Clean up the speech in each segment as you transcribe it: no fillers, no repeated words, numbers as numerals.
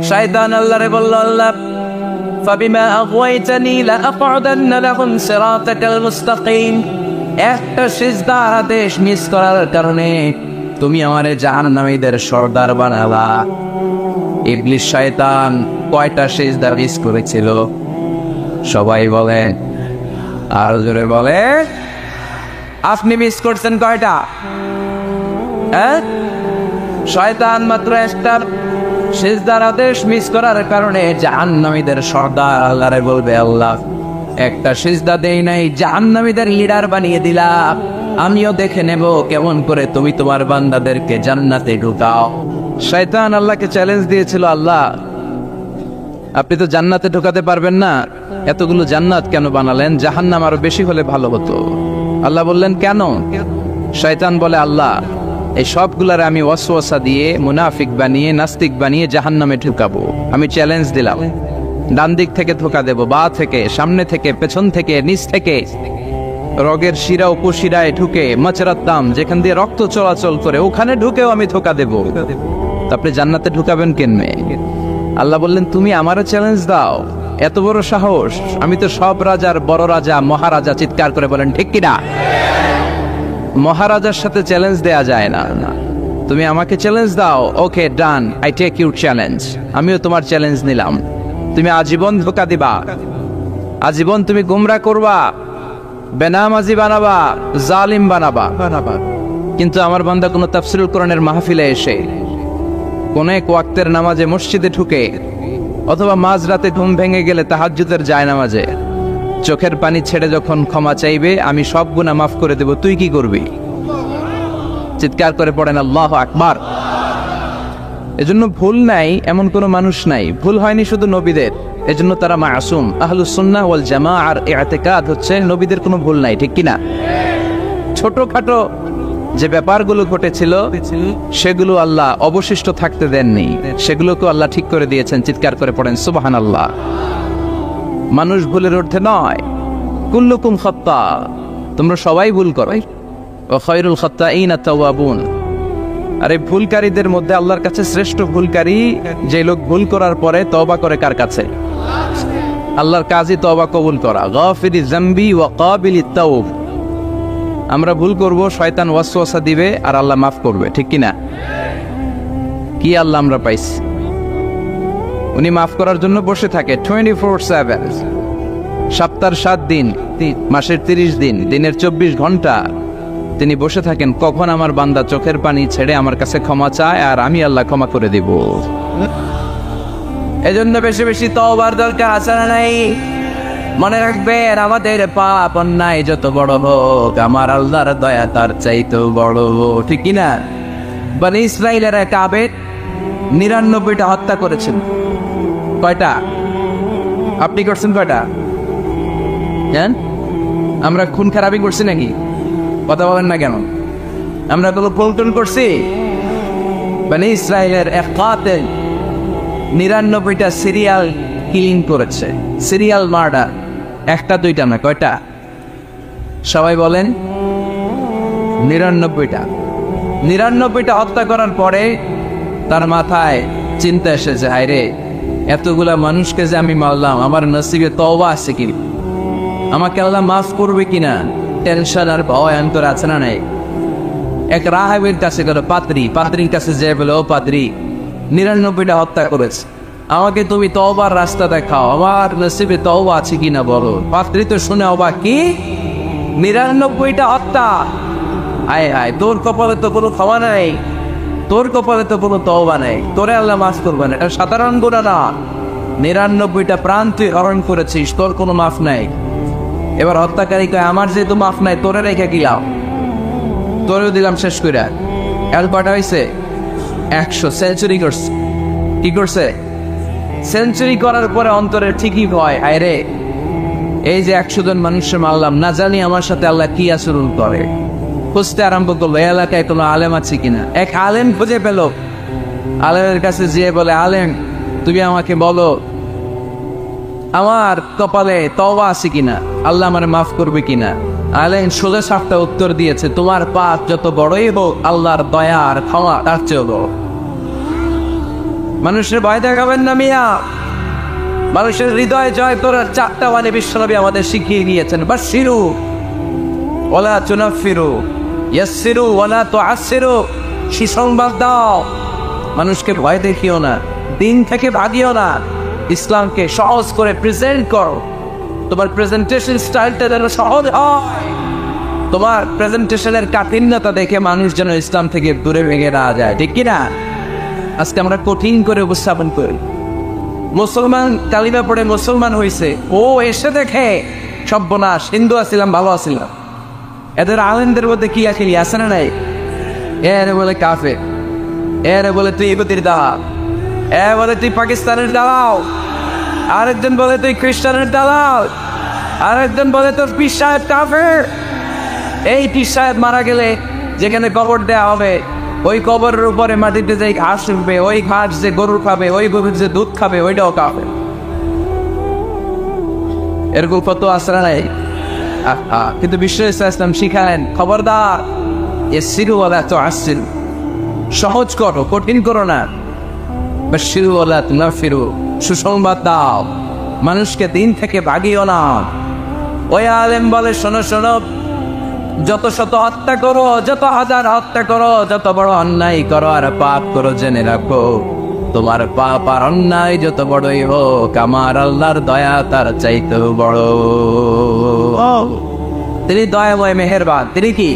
শয়তান আল্লাহরে বলল, আল্লাহ ফাবিমা আগওয়াইতানি লাআকউদান্না লাহুম সিরাতাকাল মুস্তাকিম, একটা সিজদার আদেশ মিস করার কারণে তুমি আমারে জাহান্নামীদের সর্দার বানালা। ইবলিস শয়তান কয়টা সিজদা মিস করেছিল? সবাই বলে, আর জোরে বলে, আপনি মিস করছেন কয়টা? শয়তান মাত্র একটা সিজদার আদেশ মিস করার কারণে জাহান্নামীদের সর্দার আল্লাহরে বলবে, আল্লাহ একটা সিজদা দেই নাই, জাহান্নামীদের লিডার বানিয়ে দিলা, আমিও দেখে নেব কেমন করে তুমি তোমার বান্দাদেরকে জান্নাতে ঢুকাও। শয়তান আল্লাহকে চ্যালেঞ্জ দিয়েছিল, আল্লাহ আপনি তো জান্নাতে ঢুকাতে পারবেন না, এতগুলো জান্নাত কেন বানালেন? জাহান্নাম আরো বেশি হলে ভালো হতো। আল্লাহ বললেন, কেন? শয়তান বলে, আল্লাহ এই সবগুলার আমি ওয়াসওয়াসা দিয়ে মুনাফিক বানিয়ে নাস্তিক বানিয়ে জাহান্নামে ঢুকাবো। আমি চ্যালেঞ্জ দিলাম, ডান দিক থেকে ধোকা দেব, বা থেকে, সামনে থেকে, পেছন থেকে, নিচ থেকে, রগের শিরা উপশিরায় ঢুকে, মাচরাত্তাম যেখান দিয়ে রক্ত চলাচল করে ওখানে ঢুকেও আমি ধোকা দেব। আপনি জান্নাতে ঢুকাবেন কেনমে? আল্লাহ বললেন, তুমি আমারও চ্যালেঞ্জ দাও, এত বড় সাহস? আমি তো সব রাজার বড় রাজা, মহারাজা। চিৎকার করে বলেন ঠিক কিনা? মহারাজার সাথে চ্যালেঞ্জ দেয়া যায় না। তুমি আমাকে চ্যালেঞ্জ দাও, ওকে ডান, আই টেক ইউর চ্যালেঞ্জ। আমিও তোমার চ্যালেঞ্জ নিলাম। তুমি আজীবন ধোকা দিবা, আজীবন তুমি গুমরা করবা, বেনামাজি বানাবা, জালিম বানাবা। কিন্তু আমার বান্দা কোনো তাফসীরুল কোরআনের মাহফিলে এসে কোন এক ওয়াক্তের নামাজে মসজিদে ঢুকে অথবা মাঝরাতে ঘুম ভেঙে গেলে তাহাজ্জুদের জায়নামাজে চোখের পানি ছেড়ে যখন ক্ষমা চাইবে, আমি সব গুনাহ মাফ করে দেব, তুই কি করবি? চিৎকার করে পড়েন আল্লাহু আকবার। এজন্য ভুল নাই এমন কোনো মানুষ নাই, ভুল হয়নি শুধু নবীদের, এজন্য তারা মাসুম। আহলুস সুন্নাহ ওয়াল জামাআর ইতিকাদ হচ্ছে নবীদের কোনো ভুল নাই, ঠিক কিনা? ছোটখাটো যে ব্যাপারগুলো ঘটেছিল সেগুলো আল্লাহ অবশিষ্ট থাকতে দেননি, সেগুলোকে আল্লাহ ঠিক করে দিয়েছেন। চিৎকার করে পড়েন সুবহানাল্লাহ। মানুষ ভুলের ঊর্ধ্বে নয়, কুল্লুকুম খাত্তা, তোমরা সবাই ভুল করো, ওয়া খায়রুল খাত্তাইনা তাওয়াবুন। আর এই ভুলকারীদের মধ্যে আল্লাহর কাছে শ্রেষ্ঠ ভুলকারী যে লোক ভুল করার পরে তওবা করে। কার কাছে? আল্লাহর কাজই তওবা কবুল করা। গাফিরিজ যামবি ওয়া কাবিলিত তাওব। আমরা ভুল করব, শয়তান ওয়াসওয়াসা দিবে আর আল্লাহ মাফ করবে, ঠিক কিনা? কি আল্লাহ আমরা পাইছি, উনি মাফ করার জন্য বসে থাকে 24/7, সপ্তাহের 7 দিন, মাসের 30 দিন, দিনের 24 ঘন্টা তিনি বসে থাকেন, কখন আমার বান্দা চোখের পানি ছেড়ে আমার কাছে ক্ষমা চায় আর আমি আল্লাহ ক্ষমা করে দেব। এজন্য বেশি বেশি তওবার দরকার আছে না নাই? মনে রাখবেন, আমাদের পাপ অন্যায় যত বড় হোক, আমার আল্লাহর দয়া তার চাইতেও বড়, ঠিক কিনা? বনি ইসরাইলের এক আবেদ 99টা হত্যা করেছেন। কয়টা? আপনি করছেন কয়টা? জান, আমরা খুন খারাপি করছি নাকি? কথা বলেন না কেন? আমরা তো পল্টন করছি। বনি ইসরাইলের এক কাতিল 99টা সিরিয়াল কিলিং করেছে, সিরিয়াল মার্ডার। একটা দুইটা না, কয়টা? সবাই বলেন 99টা। 99টা হত্যা করার পরে তার মাথায় চিন্তা এসেছে, হায়রে এতগুলা মানুষকে যে আমি মারলাম, আমার নসিবে তওবা আছে কি? আমাকে আল্লাহ মাফ করবে কিনা? টেনশন আর ভয় অন্তর আছে না নাই? এক রাহাবের কাছে গেল, পাত্রীর কাছে যে বলে, ও পাত্রী, 99টা হত্যা করেছে, আমাকে তুমি তওবার রাস্তা দেখাও, আমার নসিবে তওবা আছে কিনা বলো। পাত্রী তো শুনে অবাক, কি 99টা হত্যা? হায় হায়, তোর কপালে তো কোনো ক্ষমা নাই, তোর কপালে তো কোনো তওবা নাই, তোরে আল্লাহ মাফ করবে না। এটা সাধারণ গুনাহ না, 99টা প্রাণ তুই হরণ করেছিস, তোর কোনো মাফ নাই। এবার হত্যাকারী কয়, আমার যেহেতু মাফ নাই, তোরে রেখে গেলাম, তোরেও দিলাম শেষ করে। এখন কয়টা হয়েছে? 100। সেঞ্চুরি করছে। কি করছে? সেঞ্চুরি করার পরে অন্তরে ঠিকই ভয়, আরে এই যে 100 জন মানুষের মারলাম, না জানি আমার সাথে আল্লাহ কি আচরণ করে। খুঁজতে আরম্ভ করলো এলাকায় কোনো আলেম আছে কিনা। এক আলেম খুঁজে পেল, আলেমের কাছে যেয়ে বলে, আলেম তুমি আমাকে বলো আমার কপালে তওবা আছে কিনা, আল্লাহ আমারে মাফ করবে কিনা। আলেম সোজা সাপটা উত্তর দিয়েছে, তোমার পাপ যত বড়ই হোক, আল্লাহর দয়া আর ক্ষমা তার চেয়েও বড়। মানুষের ভয় দেখাবেন না মিয়া। মানুষের হৃদয় জয় করার 4টা বাণী বিশ্বনবী আমাদের শিখিয়ে গিয়েছেন। বাশশিরু ওয়ালা তুনাফিরু, ইয়াসসিরু ওয়ালা তুআসসিরু। সুসংবাদ দাও, মানুষকে ভয় দেখিও না, দিন থেকে ভাগিও না, ইসলামকে সহজ করে প্রেজেন্ট করো। তোমার প্রেজেন্টেশন স্টাইলটা যেন সহজ হয়, তোমার প্রেজেন্টেশনের কাঠিন্যতা দেখে মানুষ যেন ইসলাম থেকে দূরে ভেঙে না যায়, ঠিক কিনা? আজকে আমরা কঠিন করে উপস্থাপন করি। মুসলমান কালিমা পড়ে মুসলমান হয়েছে, ও এসে দেখে সর্বনাশ, হিন্দু আসছিলাম ভালো আসছিলাম। এদের আলেমদের মধ্যে কি আখিরি আছে না নাই? এরে বলে কাফের, এরে বলে তুই ইহুদির দালাল, এ বলে তুই পাকিস্তানের দালাল, আরেকজন বলে তুই খ্রিস্টানের দালাল, আরেকজন বলে তোর পীর সাহেব কাফের। এই পীর সাহেব মারা গেলে যেখানে কবর দেওয়া হবে, ওই কবরের উপরে মাটিতে যে ঘাস উঠবে, ওই ঘাস যে গরু খাবে, ওই গরুর যে দুধ খাবে, ওইটাও খাবে। এরকম কত আসরা নাই। কিন্তু বিশ্ব ইসলাম শিখালেন, খবরদার ইয়াসসিরু ওয়ালা তুআসসিরু, সহজ করো, কঠিন করো না। বাশশিরু ওয়ালা তুনাফিরু, সুসংবাদ দাও, মানুষকে দিন থেকে ভাগিও না। ওই আলেম বলে, শোনো শোনো, যত শত হত্যা করো, যত হাজার হত্যা করো, যত বড় অন্যায় করো আর পাপ করো, জেনে রাখো তোমার পাপ আর অন্যায় যত বড়ই হোক, আমার আল্লাহর দয়া তার চাইতেও বড়। তিনি দয়াময় মেহেরবান। তিনি কি?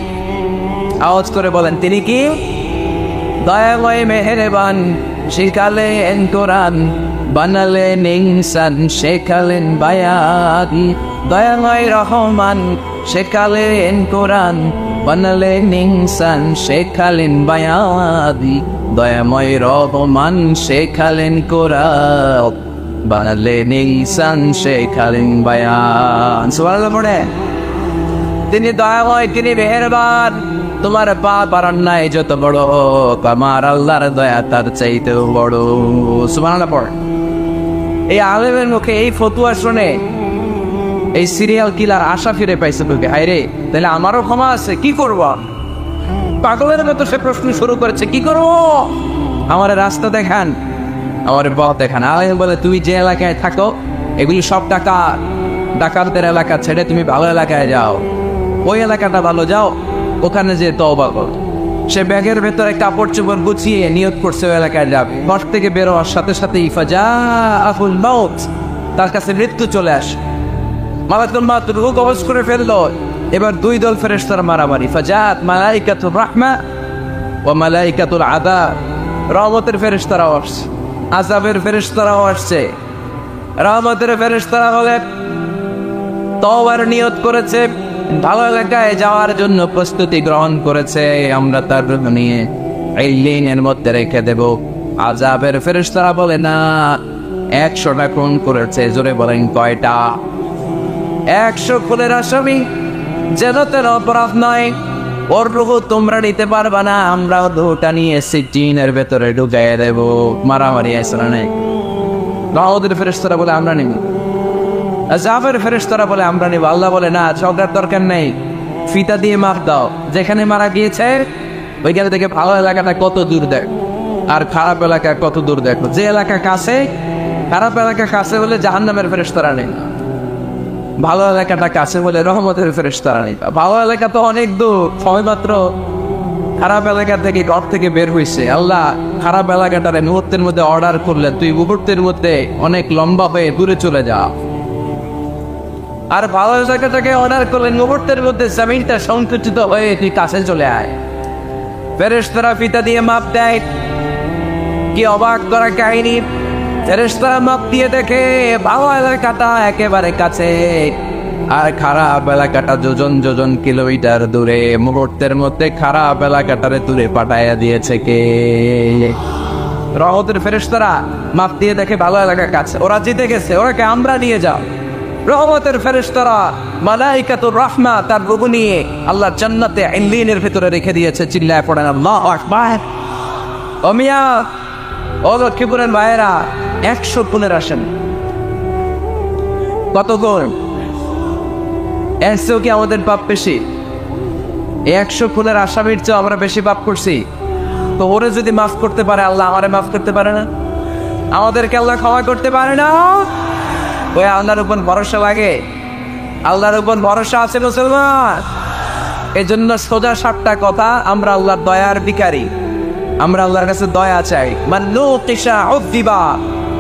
আওয়াজ করে বলেন, তিনি কি? দয়াময় মেহেরবান। শিখালেন কোরআন, বানালেন ইনসান, শেখালেন বায়ান। দয়াময় রহমান, শেখালেন কোরআন, বানালেন ইনসান, শেখালেন বায়ান। দয়াময় রহমান, শেখালেন কোরআন, বানালেন ইনসান, শেখালেন বায়ান। সুবহানাল্লাহ পড়ে। তিনি দয়াময়, তিনি মেহেরবান। তোমার পাপ আর অন্যায় যত বড় হোক, আমার আল্লাহর দয়া তার চাইতেও বড়। সুবহানাল্লাহ পড়ে। এই আলেমের মুখে এই ফতুয়া শুনে এই সিরিয়াল কিলার আশা ফিরে পাইছে বুকে। হায় রে, তাহলে আমারও ক্ষমা আছে, কি করব? পাগলের মতো সে প্রশ্ন শুরু করেছে, কি করব? আমার রাস্তা দেখান, আমার পথ দেখান। আলেম বলে, তুমি যে এলাকায় থাকো এগুলি সব ডাকাত, ডাকাতদের এলাকা ছেড়ে তুমি ভালো এলাকায় যাও, ওই এলাকাটা ভালো, যাও ওখানে যে তওবা করো। সে ব্যাগের ভেতরে কাপড় চোপড় গুছিয়ে নিয়ত করছে ওই এলাকায় যাবে। ঘর থেকে বের হওয়ার সাথে সাথে ইফাজাহুল মাউত, তার কাছে মৃত্যু চলে আসে। মালাকুল মাউত রূহ কবজ করে ফেললো। এবার দুই দল ফেরেশতার মারামারি। ফাজাত মালাইকাতুর রাহমা ওয়া মালাইকাতুল আযাব। রহমতের ফেরেশতারাও আসছে, আযাবের ফেরেশতারাও আসছে। রহমতের ফেরেশতারা হলে তওবার নিয়ত করেছে, ভালো এলাকায় যাওয়ার জন্য প্রস্তুতি গ্রহণ করেছে, আমরা তার নিয়ে ইল্লিনের মধ্যে রেখে দেব। আযাবের ফেরেশতারা বলে, না, 100টা খুন করেছে। জোরে বলেন, কয়টা? 100 খুনের আসামি, যেন তেন অপরাধ নয়। ওর রূহ তোমরা নিতে পারবা না, আমরা রূহটা নিয়ে সিজিনের ভেতরে ঢুকাই দেব। মারামারি আছে না নাই? রহমতের ফেরেশতারা বলে, আমরা নিব। আযাবের ফেরেশতারা বলে, আমরা নিব। আল্লাহ বলে, না, ঝগড়ার দরকার নেই, ফিতা দিয়ে মাপ দাও। যেখানে মারা গিয়েছে ওইখানে থেকে ভালো এলাকাটা কত দূর দেখো, আর খারাপ এলাকা কত দূর দেখো। যে এলাকা কাছে, খারাপ এলাকা কাছে বলে জাহান্নামের ফেরেশতারা নেই, ভালো এলাকাটা কাছে বলে রহমতের ফেরেশতারা নেই। ভালো এলাকা তো অনেক দূর, সবেমাত্র খারাপ এলাকা থেকে ঘর থেকে বের হয়েছে। আল্লাহ খারাপ এলাকাটারে মুহূর্তের মধ্যে অর্ডার করলেন, তুই মুহূর্তের মধ্যে অনেক লম্বা হয়ে দূরে চলে যা। আর ভালো জায়গাটাকে অর্ডার করলেন, মুহূর্তের মধ্যে জমিনটা সংকুচিত হয়ে তুই কাছে চলে আয়। ফেরেশতারা ফিতা দিয়ে মাপ দেয়। কি অবাক করা কাহিনী! ফেরেশতারা মাপ দিয়ে দেখে ভালো এলাকাটা একেবারে কাছে, আর খারাপ এলাকাটা যোজন যোজন কিলোমিটার দূরে। মুহূর্তের মধ্যে খারাপ এলাকাটারে দূরে পাঠাইয়া দিয়েছে কে? রহমতের ফেরেশতারা মাপ দিয়ে দেখে ভালো এলাকা কাছে, ওরা জিতে গেছে, ওরাকে আমরা নিয়ে যাও। রহমতের ফেরেশতারা মালাইকাতুর রাহমা তার রূহ নিয়ে আল্লাহ জান্নাতে ইল্লিনের ভিতরে রেখে দিয়েছে। চিল্লায় পড়েন আল্লাহু আকবার। ও মিয়া, ও লক্ষ্মীপুরের ভাইয়েরা, 100 খুনের আসেন। কত গুণ? 100 কি আমাদের পাপ বেশি? 100 খুনের আসামির চেয়ে আমরা বেশি পাপ করছি। তো ওরে যদি মাফ করতে পারে আল্লাহ, আমারে মাফ করতে পারে না? আমাদেরকে আল্লাহ ক্ষমা করতে পারে না? ওই আল্লাহর উপর ভরসা লাগে? আল্লাহর উপর ভরসা আছে মুসলমান? এই জন্য সোজা সাতটা কথা, আমরা আল্লাহর দয়ার ভিখারি, আমরা আল্লাহর কাছে দয়া চাই।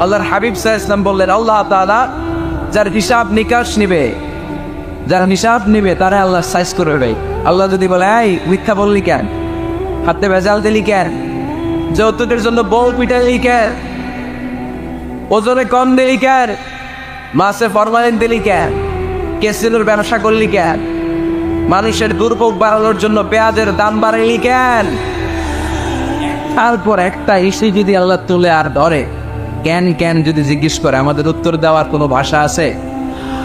আল্লাহর হাবিব সাল্লাল্লাহু আলাইহি ওয়াসাল্লাম বললেন, আল্লাহ তাআলা যার হিসাব নিকাশ নিবে, যার হিসাব নিবে তারা আল্লাহ সাইজ করবে। আল্লাহ যদি বলে, এই মিথ্যা বললি কেন, হাতে ভেজাল দিলি কেন, যৌতুকের জন্য বউ পিটালি কেন, ওজনে কম দিলি কেন, মাছে ফরমালিন দিলি কেন, ক্যাসিনোর ব্যবসা করলি কেন, মানুষের দুর্ভোগ বাড়ানোর জন্য পেঁয়াজের দাম বাড়াইলি কেন, তারপর একটা ইস্যু যদি আল্লাহ তুলে আর ধরে কেন কেন যদি জিজ্ঞেস করে, আমাদের উত্তর দেওয়ার কোনো ভাষা আছে?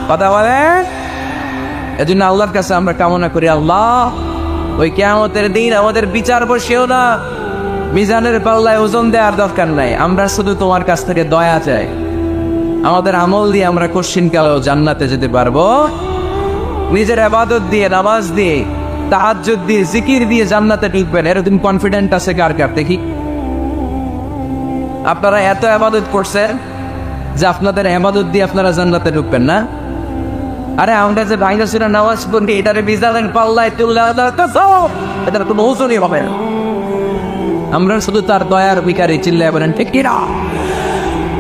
কথা বলে। এজন্য আল্লাহর কাছে আমরা কামনা করি, আল্লাহ ওই কিয়ামতের দিন আমাদের বিচার বসেও না, মিজানের পাল্লায় ওজন দেওয়ার দরকার নাই, আমরা শুধু তোমার কাছ থেকে দয়া চাই। আমাদের আমল দিয়ে আমরা কশিনকালেও জান্নাতে যেতে পারবো, নিজের ইবাদত দিয়ে, নামাজ দিয়ে, তাহাজ্জুদ দিয়ে, জিকির দিয়ে জান্নাতে ঢুকবেন, এরকম কনফিডেন্ট আছে কার কার? দেখি। আপনারা এত ইবাদত করছেন যে আপনাদের ইবাদত দিয়ে আপনারা জান্নাতে ঢুকবেন না? আরে আমরা যে ভাইরা ছিল নামাজ পড়ি, এটারে মিজানের পাল্লায় তুললে এটার কোনো ওজনই হবে না। আমরা শুধু তার দয়ার ভিখারি, চিল্লায় বলেন ঠিক কিনা?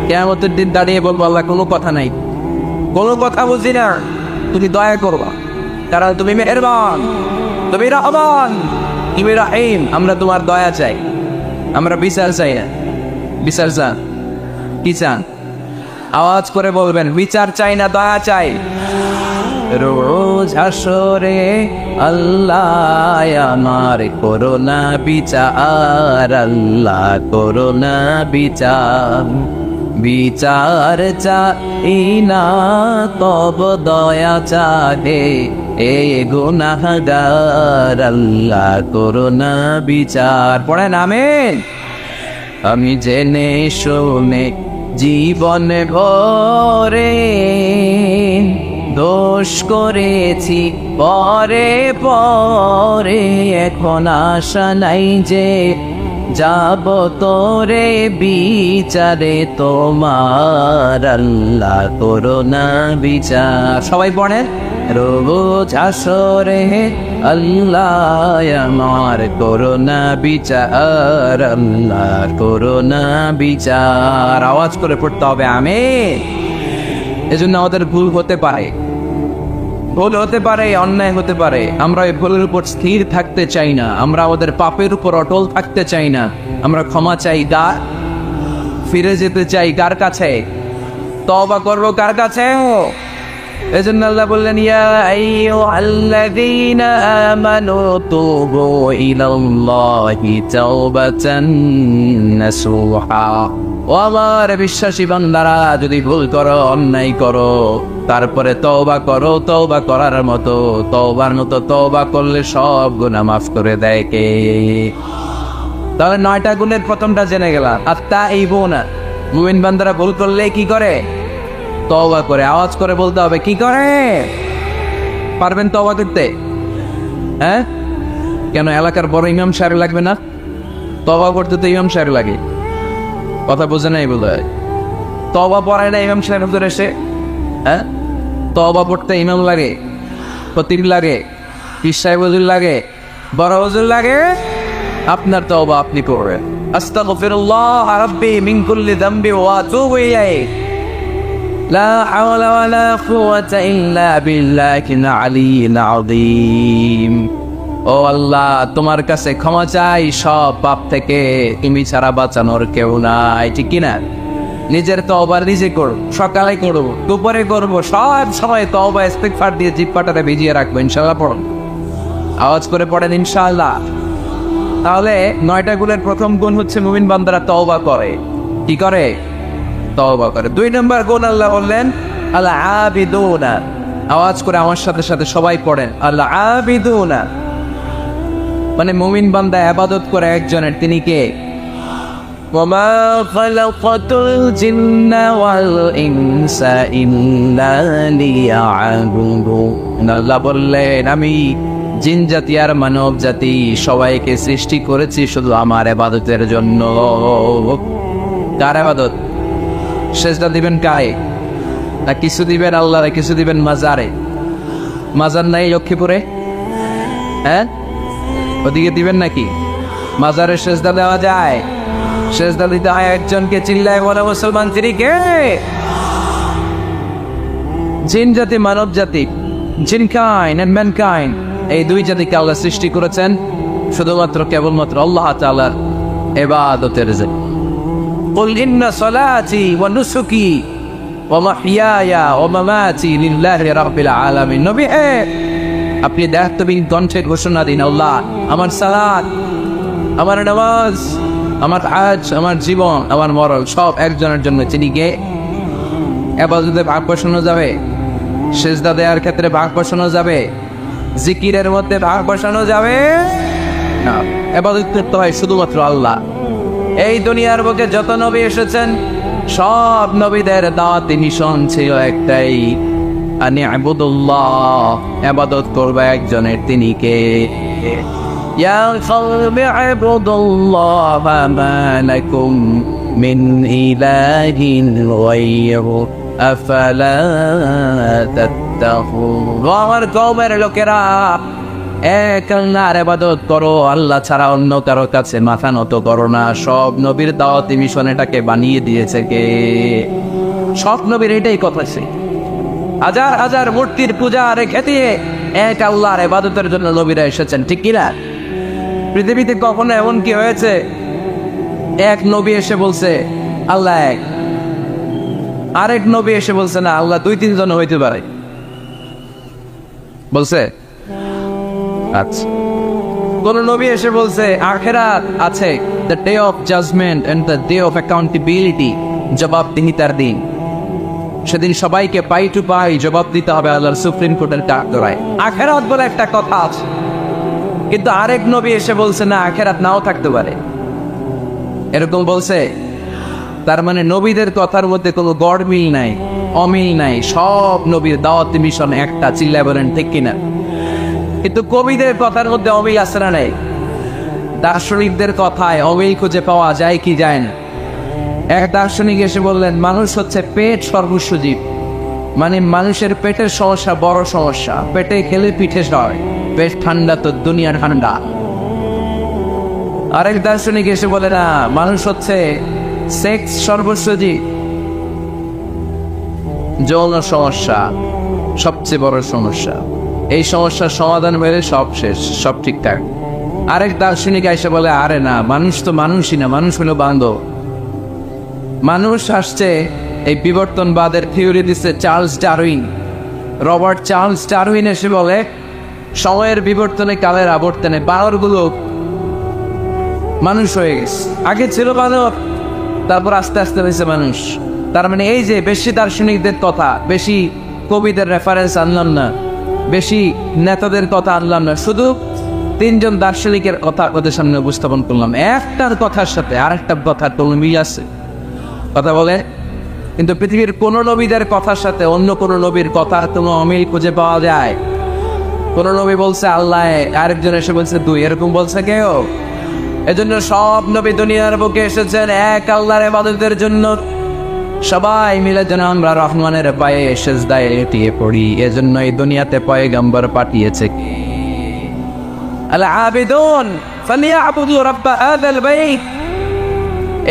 কিয়ামতের দিন দাঁড়িয়ে বলবো, আল্লাহ কোনো কথা নাই, কোনো কথা বুঝি না, তুমি দয়া করবা, কারণ তুমি মেহেরবান, তুমি রহমান, তুমি রহিম। আমরা তোমার দয়া চাই, আমরা বিচার চাই না। বিচার চান? কি চান? আওয়াজ করে বলবেন, বিচার চাই না, দয়া চাই। রোজ হাসরে আল্লাহ আমার করোনা বিচার, আল্লাহ করোনা বিচার, বিচার চাই না তব দয়া চাহে এ গুনাহগার, আল্লাহ করোনা বিচার। পড়েন আমিন। আমি জেনে শুনে জীবন ভরে দোষ করেছি পরে পরে, এখন আশা নাই যে যাব তোরে বিচারে তোমার, আল্লাহ করোনা বিচার। সবাই পড়েন, রোজ হাসরে আল্লাহ আমার করোনা বিচার, আল্লাহ করোনা বিচার। আওয়াজ করে পড়তে হবে আমিন। এজন্য আমাদের ভুল হতে পারে, ভুল হতে পারে, অন্যায় হতে পারে, আমরা ওই ভুলের উপর স্থির থাকতে চাই না, আমরা আমাদের পাপের উপর অটল থাকতে চাই না, আমরা ক্ষমা চাই, ফিরে যেতে চাই কার কাছে? তওবা করব কার কাছে? এজন্য আল্লাহ বললেন, ইয়া আইয়ুহাল্লাযীনা আমানু তুবু ইলাল্লাহি তাওবাতান নাসুহা। ও আমার বিশ্বাসী বান্দারা, যদি ভুল করো, অন্যায় করো, তারপরে তওবা করো, তওবা করার মতো, তওবার মতো তওবা করলে সব গুনাহ মাফ করে দেয় কে? তাহলে 9টা গুণের প্রথমটা জেনে গেলাম। আত-তাইবুনা, মুমিন বান্দারা ভুল করলে কি করে? তওবা করে। আওয়াজ করে বলতে হবে, কি করে? পারবেন তওবা করতে? হ্যাঁ, কেন এলাকার বড় ইমাম সাহেব লাগবে না? তওবা করতে তো ইমাম সাহেব লাগে। কথা বোঝে নাই বলে তওবা পড়ায় না ইমাম সাহেব হুজুর এসে? হ্যাঁ, তওবা পড়তে ইমাম লাগে, খতিব লাগে, পীর সাহেব হুজুর লাগে, বড় হুজুর লাগে। আপনার তওবা আপনি করবেন। আস্তাগফিরুল্লাহ রাব্বি মিন কুল্লি যামবি ওয়া আতুবু ইলাইহি, লা হাওলা ওয়ালা কুওয়াতা ইল্লা বিল্লাহিল আলিয়্যিল আযীম। ও আল্লাহ, তোমার কাছে ক্ষমা চাই সব পাপ থেকে, তুমি ছাড়া বাঁচানোর কেউ নাই। ঠিক কিনা? নিজের তওবা নিজে করব, সকালে করব, দুপুরে করব, সব সময় তওবা ইস্তিগফার দিয়ে জিহ্বাটারে ভিজিয়ে রাখবো। ইনশাআল্লাহ পড়ুন, আওয়াজ করে পড়েন ইনশাআল্লাহ। তাহলে 9টা গুণের প্রথম গুণ হচ্ছে মুমিন বান্দারা তওবা করে। কি করে? তওবা করে। 2 নম্বর গুণ আল্লাহ বললেন আল আবিদুনা। আওয়াজ করে আমার সাথে সাথে সবাই পড়েন, আল আবিদুনা মানে মুমিন বান্দা ইবাদত করে একজনের, তিনি কে? ওয়ামা খালাকাতুল জিন্না ওয়াল ইনসা ইল্লা লিয়া'বুদুন। আল্লাহ বললেন, আমি জিন জাতি আর মানব জাতি সবাইকে সৃষ্টি করেছি শুধু আমার ইবাদতের জন্য। কার ইবাদত? সেজদা দিবেন কায়ে, না কিছু দিবেন আল্লাহরে, কিছু দিবেন মাজারে? মাজার নাই লক্ষ্মীপুরে? হ্যাঁ, ওদিকে দিবেন নাকি? মাজারে সেজদা দেওয়া যায়? সেজদা দিতে হয় একজনকে। চিল্লায় বলে মুসলমান, তিনি কে? জিন জাতি, মানব জাতি, জিন কাইন্ড এন্ড ম্যানকাইন্ড, এই দুই জাতিকে আল্লাহ সৃষ্টি করেছেন শুধুমাত্র কেবলমাত্র আল্লাহ তাআলার ইবাদতের জন্য। কুল ইন্না সালাতি ওয়া নুসুকি ওয়া মাহইয়ায়া ওয়া মামাতি লিল্লাহি রাব্বিল আলামিন। নবী হে, আপনি দায়িত্বহীন কণ্ঠে ঘোষণা দিন, আল্লাহ, আমার সালাত, আমার নামাজ, আমার হজ, আমার জীবন, আমার মরণ সব একজনের জন্য। তিনি কে? ইবাদতে ভাগ বসানো যাবে? সেজদা দেওয়ার ক্ষেত্রে ভাগ বসানো যাবে? জিকিরের মধ্যে ভাগ বসানো যাবে না। ইবাদত করতে হয় শুধুমাত্র আল্লাহ। এই দুনিয়ার বুকে যত নবী এসেছেন সব নবীদের দাওয়াতি মিশন ছিল একটাই, আনি ইবাদুল্লাহ, ইবাদত করবে একজনের, তিনি কে? ইয়া কওমি ইবাদুল্লাহ মা লাকুম মিন ইলাহিন গায়রু আফালা তাত্তাকুন। আমার কওমের লোকেরা, এক আল্লাহর ইবাদত করো, আল্লাহ ছাড়া অন্য কারো কাছে মাথা নত করো না। সব নবীর দাওয়াতি মিশন এটাকে বানিয়ে দিয়েছে কে? সব নবীর এটাই কথা ছিল। হাজার হাজার মূর্তির পূজা রেখে দিয়ে এক আল্লাহর ইবাদতের জন্য নবীরা এসেছেন, ঠিক কিনা? পৃথিবীতে কখনো এমন কি হয়েছে এক নবী এসে বলছে আল্লাহ এক, আরেক নবী এসে বলছে না আল্লাহ দুই তিনজন হইতে পারে? বলছে? আচ্ছা, কোন নবী এসে বলছে আখিরাত আছে, the day of judgment and the day of accountability, জবাবদিহিতার দিন, সেদিন সবাইকে পাই টু পাই জবাব দিতে হবে আল্লাহর সুপ্রিম কোর্টের কাঠগড়ায়। আখিরাত বলে একটা কথা আছে, কিন্তু আরেক নবী এসে বলছে না আখিরাত নাও থাকতে পারে, এরকম বলছে। তার মানে নবীদের কথার মধ্যে কোনো গড়মিল নাই, অমিল নাই। সব নবীর দাওয়াতি মিশন একটা, চিল্লায় বলেন ঠিক কিনা? কিন্তু কবিদের কথার মধ্যে অমিল আছে না নাই? দার্শনিকদের কথায় অমিল খুঁজে পাওয়া যায় কি যায় না? এক দার্শনিক এসে বললেন মানুষ হচ্ছে পেট সর্বস্ব জীব, মানে মানুষের পেটের সমস্যা বড় সমস্যা, পেটে খেলে পিঠে সয়, পেট ঠান্ডা তো দুনিয়া ঠান্ডা। আরেক দার্শনিক এসে বলে না, মানুষ হচ্ছে সেক্স সর্বস্ব জীব, যৌন সমস্যা সবচেয়ে বড় সমস্যা, এই সমস্যার সমাধান হলে সব শেষ, সব ঠিকঠাক। আরেক দার্শনিক এসে বলে আরে না, মানুষ তো মানুষই না, মানুষ হলো বান্ধব। মানুষ আসছে, এই বিবর্তনবাদের থিওরি দিচ্ছে Charles Darwin, Robert Charles Darwin এসে বলে সময়ের বিবর্তনে কালের আবর্তনে বানরগুলো মানুষ হয়ে গেছে, আগে ছিল বানর, তারপর আস্তে আস্তে হয়েছে মানুষ। তার মানে এই যে বেশি দার্শনিকদের কথা, বেশি কবিদের রেফারেন্স আনলাম না, বেশি নেতাদের কথা আনলাম না, শুধু তিনজন দার্শনিকের কথা ওদের সামনে উপস্থাপন করলাম। একটার কথার সাথে আরেকটার কথার কোনো মিল আছে? কথা বলে। কিন্তু পৃথিবীর কোন নবীদের কথার সাথে অন্য কোন নবীর কথার কোনো অমিল খুঁজে পাওয়া যায়? কোন নবী বলছে আল্লাহ, আরেকজন এসে বলছে দুই, এরকম বলছে কেউ? এজন্য সব নবী দুনিয়ার বুকে এসেছেন এক আল্লাহর ইবাদতের জন্য। সবাই মিলে যেন আমরা রহমানের পায়ে সেজদায় এটিয়ে পড়ি, এজন্য এই দুনিয়াতে পয়গম্বর পাঠিয়েছে কে? আল আবিদুন ফালিয়াবুদু রাব্ব হাযাল বাইত,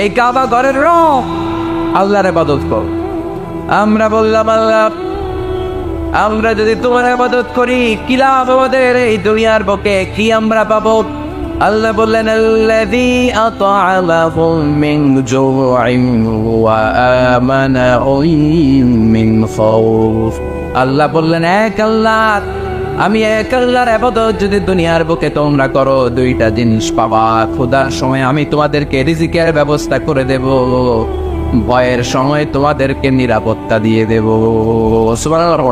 এই কাবা ঘরের রব আল্লাহর ইবাদত কর। আমরা বললাম আল্লাহ, আমরা যদি তোমার ইবাদত করি কি লাভ আমাদের এই দুনিয়ার বুকে, কি আমরা পাবো? আল্লাহ বললেন আল্লাযী আত'আমাহুম মিন জু'ইন ওয়া আমানাহুম মিন খাউফ। আল্লাহ বললেন এক আল্লাহ, আমি এক আল্লাহর ইবাদত যদি দুনিয়ার বুকে তোমরা করো, দুইটা জিনিস পাবা। ক্ষুধার সময় আমি তোমাদেরকে রিজিকের ব্যবস্থা করে দেব, ভয়ের সময় তোমাদেরকে নিরাপত্তা দিয়ে দেব। সুবহানাল্লাহ।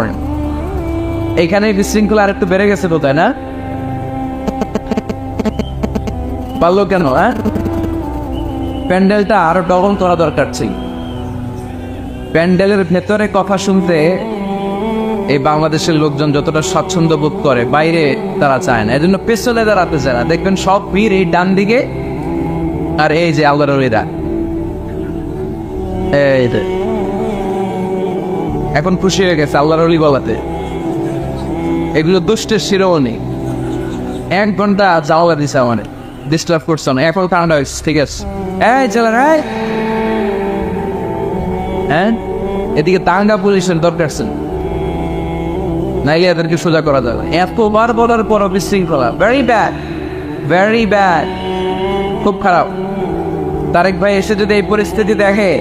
এখানে বিশৃঙ্খলা আর একটু বেড়ে গেছে তো, তাই না? পারলো কেন? হ্যাঁ, প্যান্ডেলটা আরো ডবল করা দরকার ছিল। প্যান্ডেলের ভেতরে কথা শুনতে এই বাংলাদেশের লোকজন যতটা স্বাচ্ছন্দ্য বোধ করে, বাইরে তারা চায় না, এজন্য পেছনে দাঁড়াতে চায় না। দেখবেন সব ভিড় এই ডান দিকে, আর এই যে আল্লাহর ওলিরা, এই যে এখন খুশি হয়ে গেছে আল্লাহর ওলি বলাতে। এগুলো দুষ্টের শিরোমণি। 1 ঘন্টা জাওলা দিছে আমার, ডিস্টার্ব করছে না। এখন ঠান্ডা হয়েছে, ঠিক আছে। এই চলেন, হ্যাঁ এদিকে টাঙ্গা পুলিশের দরকার ছিল, নাইলে এদেরকে সোজা করা যাবে। এতবার বলার পর বিশৃঙ্খলা, ভেরি ব্যাড, ভেরি ব্যাড, খুব খারাপ। তারেক ভাই এসে যদি এই পরিস্থিতি দেখে,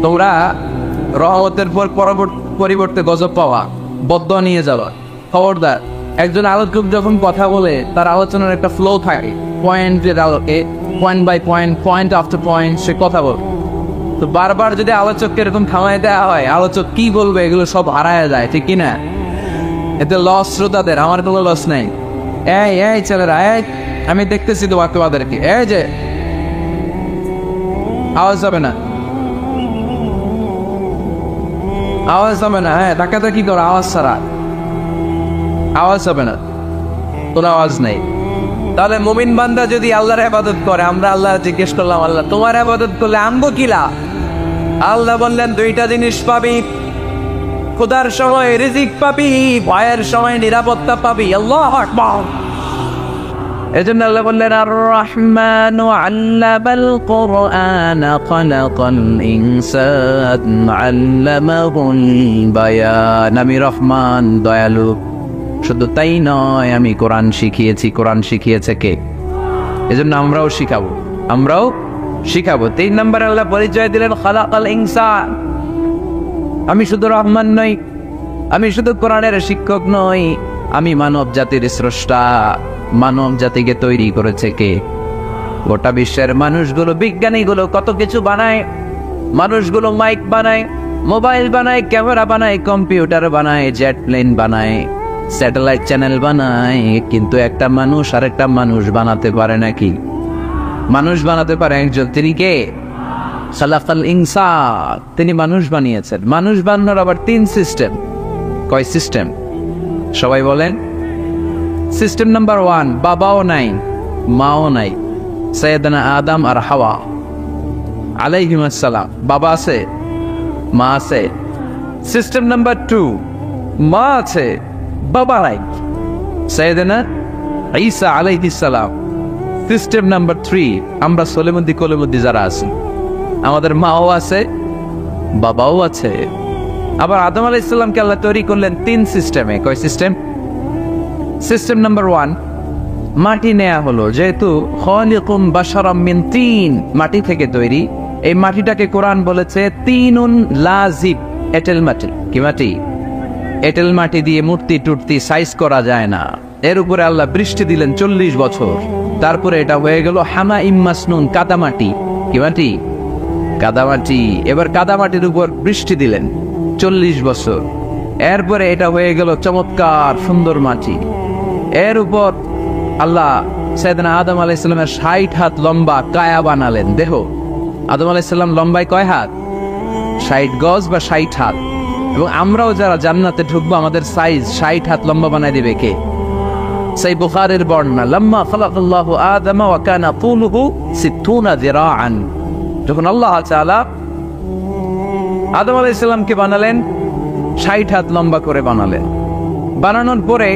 তোমরা রহমতের পর পরিবর্তে গজব পাওয়া, বদদোয়া নিয়ে যাওয়া। খবরদার, একজন আলোচক যখন কথা বলে তার আলোচনার একটা ফ্লো থাকে, পয়েন্টের আলোকে, point by point, point after point সে কথা বলে। তো বারবার যদি আলোচককে এরকম থামাই দেওয়া হয়, আলোচক কি বলবে এগুলো সব হারায় যায়, ঠিক কিনা? এতে লস শ্রোতাদের, আমার কোনো লস নাই। এই ছেলেরা, আমি দেখতেছি তোমাদেরকে, এই যে আওয়াজ হবে না, আওয়াজ হবে না। হ্যাঁ ধাক্কাটা কি করো, আওয়াজ ছাড়া আওয়াজ হবে না, কোনো আওয়াজ নেই। তাহলে মুমিন বান্দা যদি আল্লাহর ইবাদত করে, আমরা আল্লাহ জিজ্ঞেস করলাম, আল্লাহ তোমার ইবাদত করলে আমগো কিলা? আল্লাহ বললেন 2টা জিনিস পাবি, খোদার সময় রিজিক পাবি, ভয়ের সময় নিরাপত্তা পাবি। আল্লাহু আকবার। এজন্য আল্লাহ বললেন, আর রহমানু আল্লামাল কুরআন খালাকাল ইনসান আল্লামাহুল বায়ান। আমি রহমান, দয়ালু। শুধু তাই নয়, আমি কোরআন শিখিয়েছি। কোরআন শিখিয়েছে কে? এজন্য আমরাও শিখাবো। 3 নম্বরে আল্লাহ পরিচয় দিলেন, খালাকাল ইনসান। আমি শুধু রহমান নই, আমি শুধু কোরআনের শিক্ষক নই, আমি মানব জাতির স্রষ্টা। মানব জাতিকে তৈরি করেছে কে? গোটা বিশ্বের মানুষগুলো, বিজ্ঞানীগুলো কত কিছু বানায়। মানুষগুলো মাইক বানায়, মোবাইল বানায়, ক্যামেরা বানায়, কম্পিউটার বানায়, জেট প্লেন বানায়, স্যাটেলাইট চ্যানেল বানায়, কিন্তু একটা মানুষ আর একটা মানুষ বানাতে পারে নাকি? মানুষ বানাতে পারে একজন, তিনি কে? খালাকাল ইনসান, তিনি মানুষ বানিয়েছেন। মানুষ বানানোর আবার 3 সিস্টেম। কয় সিস্টেম? সবাই বলেন। সিস্টেম নাম্বার 1, বাবাও নাই, মাও নাই। সাইয়েদনা আদম আর হাওয়া আলাইহিম আসসালাম, বাবা আছে, মা আছে। সিস্টেম নাম্বার 2, মা আছে, বাবা নাই, সাইয়েদনা ঈসা আলাইহিস সালাম। সিস্টেম নাম্বার 3, আমরা সলিমুদ্দি কলিমুদ্দি যারা আছি, আমাদের মাও আছে, বাবাও আছে। আবার আদম আলাইহিস সালামকে আল্লাহ তৈরি করলেন 3 সিস্টেমে। কয় সিস্টেম? সিস্টেম নাম্বার 1, মাটি নেয়া হলো, যেহেতু খালিকুম বাশারাম মিন তিন, মাটি থেকে তৈরি। এই মাটিটাকে কোরআন বলেছে তিনুন লাজিব, এঁটেল মাটি। কি মাটি? এঁটেল মাটি দিয়ে মূর্তি টুর্তি সাইজ করা যায় না। এর উপরে আল্লাহ বৃষ্টি দিলেন 40 বছর, তারপরে এটা হয়ে গেল হামা ইম্মাসনুন, কাদামাটি। কি মাটি? কাদামাটি। এবার কাদামাটির উপর বৃষ্টি দিলেন 40 বছর, এরপরে এটা হয়ে গেল চমৎকার সুন্দর মাটি। এর উপর আল্লাহ সাইয়েদনা আদম আলাইহিস সালামের 60 হাত লম্বা কায়া বানালেন, দেহ। আদম আলাইহিস সালাম লম্বায় কয় হাত? 60 গজ বা 60 হাত। এবং আমরাও যারা জান্নাতে ঢুকবো, আমাদের সাইজ 60 হাত লম্বা বানাই দিবে কে? সেই বুখারীর বর্ণনা, লাম্মা খালাকাল্লাহু আদম ওয়া কানা তুলুহু 60 যিরাআন। যখন আল্লাহ তাআলা আদম আলাইহিস সালামকে বানালেন, 60 হাত লম্বা করে বানালেন। বানানোর পরে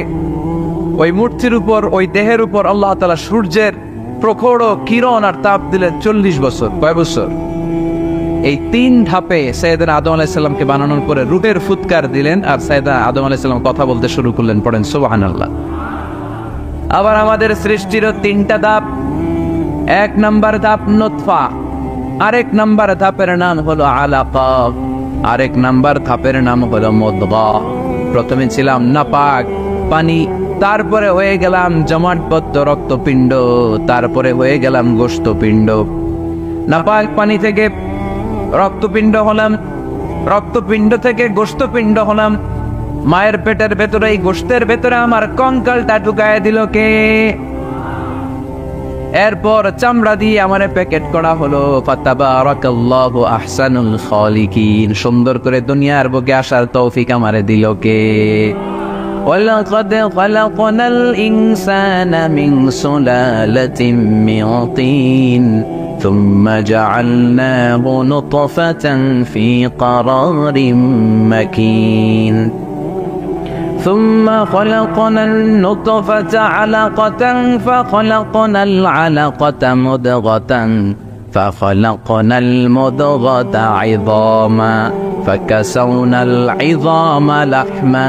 ওই মূর্তির উপর, ওই দেহের উপর আল্লাহ তাআলা সূর্যের প্রখর কিরণ আর তাপ দিলেন 40 বছর। কয় বছর? এই 3 ধাপে সাইয়েদনা আদম আলাইহিস সালামকে বানানোর পরে রূহের ফুৎকার দিলেন, আর সাইয়েদনা আদম আলাইহিস সালাম কথা বলতে শুরু করলেন। পড়েন সুবহানাল্লাহ। আবার আমাদের সৃষ্টিরও 3টা ধাপ। 1 নাম্বার ধাপ নুতফা, আরেক নাম্বার ধাপের নাম হলো আলাকা, আরেক নাম্বার ধাপের নাম হলো মুদগা। প্রথমে ছিলাম নাপাক পানি, তারপরে হয়ে গেলাম জমাটবদ্ধ রক্তপিণ্ড, তারপরে হয়ে গেলাম গোশতপিণ্ড। নাপাক পানি থেকে রক্তপিণ্ড হলাম, রক্তপিণ্ড থেকে গোশতপিণ্ড হলাম। মায়ের পেটের ভেতরে, এই গোশতের ভেতরে আমার কঙ্কালটা ঢুকায় দিল কে? এরপর চামড়া দিয়ে আমারে প্যাকেট করা হলো। ফাতাবারাকাল্লাহু আহসানুল খালিকিন, সুন্দর করে দুনিয়ার বুকে আসার তৌফিক আমারে দিল কে? ওয়ালাকাদ খালাকনাল ইনসানা মিন সুলালাতিন মিন তিন ثم جعلناه نطفة في قرار مكين ثم خلقنا النطفة علقة فخلقنا العلقة مضغة فخلقنا المضغة عظاما فكسونا العظام لحما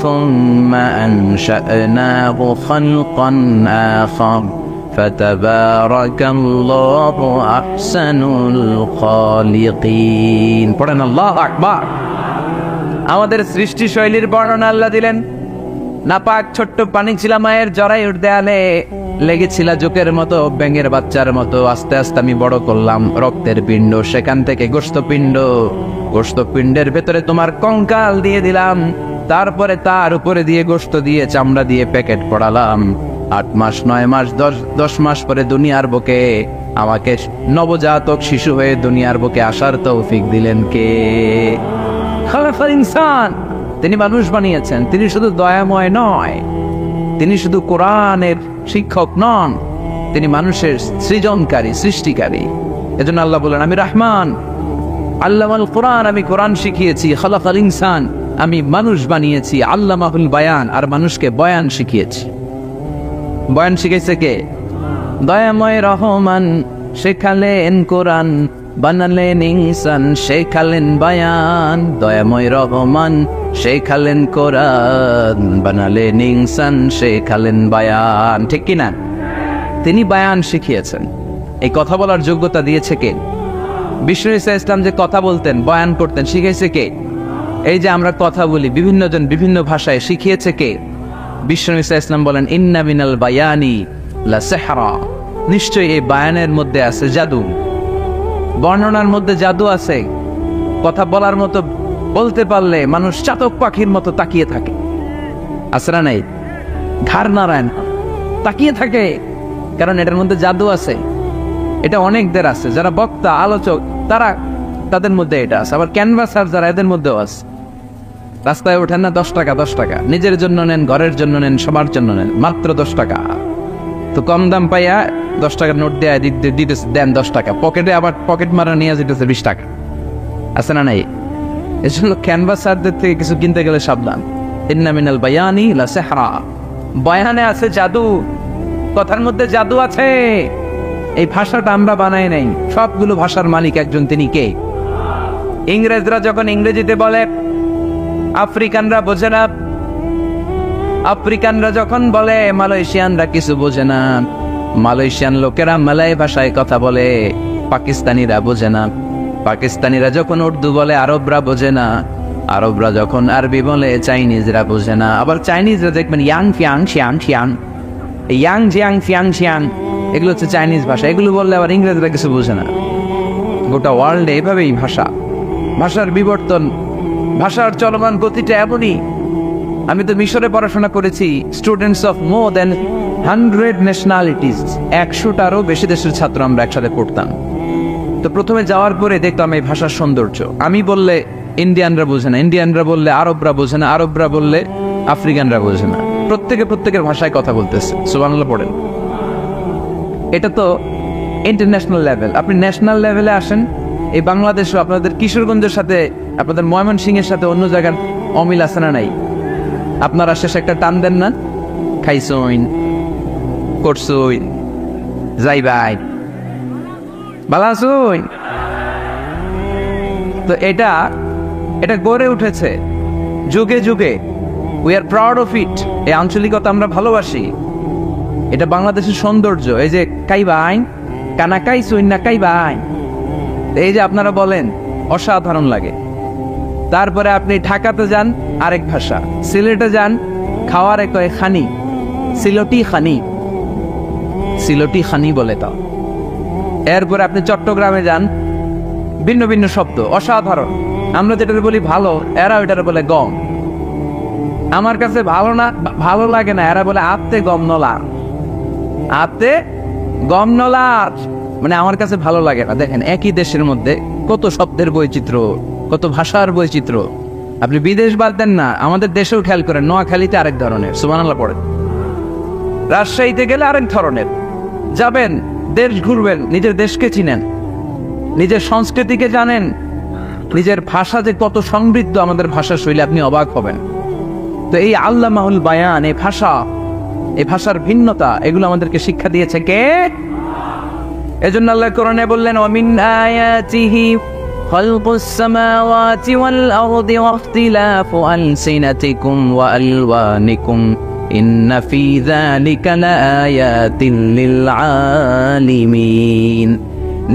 ثم أنشأناه خلقا آخر فتبارك الله أحسن الخالقين পড়েন আল্লাহু আকবার আমাদের সৃষ্টি শৈলীর বর্ণনা আল্লাহ দিলেন নাপাক ছোট্ট পানি ছিল মায়ের জরায়ুর দেয়ালে লেগেছিল জোকের মতো ব্যাঙের বাচ্চার মতো আস্তে আস্তে আমি বড় করলাম রক্তের পিণ্ড সেখান থেকে গোশতপিণ্ডের ভেতরে তোমার কঙ্কাল দিয়ে দিলাম তারপরে তার উপরে দিয়ে গোশত দিয়ে চামড়া দিয়ে প্যাকেট পড়ালাম 8 মাস 9 মাস 10 মাস পরে দুনিয়ার বুকে আমাকে নবজাতক শিশু হয়ে দুনিয়ার বুকে আসার তৌফিক দিলেন কে খালাকাল ইনসান তিনি মানুষ বানিয়েছেন তিনি শুধু দয়াময় নয় তিনি শুধু কোরআনের শিক্ষক নন তিনি মানুষের সৃজনকারী সৃষ্টিকারী এজন্য আল্লাহ বলেন আমি রহমান আল্লামাল কোরআন আমি কোরআন শিখিয়েছি খালাকাল ইনসান আমি মানুষ বানিয়েছি আল্লামাহুল বায়ান আর মানুষকে বয়ান শিখিয়েছি বয়ান শিখাইছে কে দয়াময় রহমান শেখালেন কোরআন বানালেন ইনসান শেখালেন বায়ান দয়াময় রহমান শেখালেন কোরআন বানালেন ইনসান শেখালেন বায়ান ঠিক কি না তিনি বায়ান শিখিয়েছেন এই কথা বলার যোগ্যতা দিয়েছে কে বিষ্ণু ঈসা ইসলাম যে কথা বলতেন বয়ান করতেন শিখাইছে কে এই যে আমরা কথা বলি বিভিন্ন জন বিভিন্ন ভাষায় শিখিয়েছে কে বিষ্ণু ঈসা ইসলাম বলেন ইন্না মিনাল বায়ানি লা সিহরা নিশ্চয়ই এই বায়ানের মধ্যে আছে জাদু বর্ণনার মধ্যে জাদু আছে কথা বলার মতো বলতে পারলে মানুষ চাতক পাখির মতো তাকিয়ে থাকে আসরা নাই ঘাড় নারায়ণ তাকিয়ে থাকে কারণ এটার মধ্যে জাদু আছে এটা অনেকদের আছে যারা বক্তা আলোচক তাদের মধ্যে এটা আছে আবার ক্যানভাসার যারা এদের মধ্যেও আছে রাস্তায় ওঠেন না 10 টাকা 10 টাকা নিজের জন্য নেন ঘরের জন্য নেন সবার জন্য নেন মাত্র 10 টাকা তো কম দাম পাইয়া 10 টাকার নোট দেয় দিতেছে দেন 10 টাকা পকেটে আবার পকেট মারা নিয়ে যেতেছে 20 টাকা আছে না নাই এজন্য ক্যানভাসারদের থেকে কিছু কিনতে গেলে সাবধান ইন্না মিনাল বায়ানি লা সিহরা বয়ানে আছে জাদু কথার মধ্যে জাদু আছে এই ভাষাটা আমরা বানাই নাই সবগুলো ভাষার মালিক একজন তিনি কে ইংরেজরা যখন ইংরেজিতে বলে আফ্রিকানরা বোঝে না আফ্রিকানরা যখন বলে মালয়েশিয়ানরা কিছু বোঝে না মালয়েশিয়ান লোকেরা মালয় ভাষায় কথা বলে পাকিস্তানিরা বোঝে না পাকিস্তানিরা যখন উর্দু বলে আরবরা বোঝে না আরবরা যখন আরবি বলে চাইনিজরা বোঝে না আবার চাইনিজরা দেখবেন ইয়াং ফিয়াং শিয়াং শিয়াং ইয়াং জিয়াং ফিয়াং শিয়াং এগুলো হচ্ছে চাইনিজ ভাষা এগুলো বললে আবার ইংরেজরা কিছু বোঝে না গোটা ওয়ার্ল্ডে এভাবেই ভাষার বিবর্তন ভাষার চলমান গতিটা এমনই আমি তো মিশরে পড়াশোনা করেছি students of more than 100 nationalities 100টারও বেশি দেশের ছাত্র আমরা একসাথে পড়তাম তো প্রথমে যাওয়ার পরে দেখতাম এই ভাষার সৌন্দর্য আমি বললে ইন্ডিয়ানরা বোঝে না ইন্ডিয়ানরা বললে আরবরা বোঝে না আরবরা বললে আফ্রিকানরা বোঝে না প্রত্যেকের ভাষায় কথা বলতেছে সুবহানাল্লাহ পড়েন এটা তো ইন্টারন্যাশনাল লেভেল আপনি ন্যাশনাল লেভেলে আসেন এই বাংলাদেশও আপনাদের কিশোরগঞ্জের সাথে আপনাদের ময়মনসিংহের সাথে অন্য জায়গার অমিল আছে না নাই আপনারা শেষে একটা টান দেন না খাইছইন করছইন যাইবাই ভালো আছইন তো এটা গড়ে উঠেছে যুগে যুগে we are proud of it এই আঞ্চলিকতা আমরা ভালোবাসি এটা বাংলাদেশের সৌন্দর্য এই যে কাইবাইন কানা কাইছইন না কাইবাইন এই যে আপনারা বলেন অসাধারণ লাগে তারপরে আপনি ঢাকাতে যান আরেক ভাষা সিলেটে যান খাওয়ার কয় খানি সিলটি খানি বলে তাও এরপরে আপনি চট্টগ্রামে যান ভিন্ন ভিন্ন শব্দ অসাধারণ আমরা যেটা বলি ভালো এরা ওইটার বলে গম আমার কাছে ভালো লাগে না এরা বলে আত্তে গম নলার মানে আমার কাছে ভালো লাগে না দেখেন একই দেশের মধ্যে কত শব্দের বৈচিত্র্য কত ভাষার বৈচিত্র্য আপনি বিদেশ বাদ দেন না আমাদের দেশেও খেয়াল করেন নোয়াখালীতে আরেক ধরনের সুবহানাল্লাহ পড়েন রাজশাহীতে গেলে আরেক ধরনের যাবেন দেশ ঘুরবেন, নিজের দেশকে চিনেন, নিজের সংস্কৃতিকে জানেন, নিজের ভাষা যে কত সমৃদ্ধ আমাদের ভাষা শৈলী, আপনি অবাক হবেন। তো এই আল্লামাহুল বায়ান, এই ভাষার ভিন্নতা, এগুলো আমাদেরকে শিক্ষা দিয়েছে কে? এজন্য আল্লাহ কোরআনে বললেন, ওয়ামিন আয়াতিহি খালকুস সামাওয়াতি ওয়াল আরদি ওয়াখতিলাফু আলসিনাতিকুম ওয়া আলওয়ানিকুম ইন্না ফি যালিকা লাআয়াতিন লিল আলিমিন।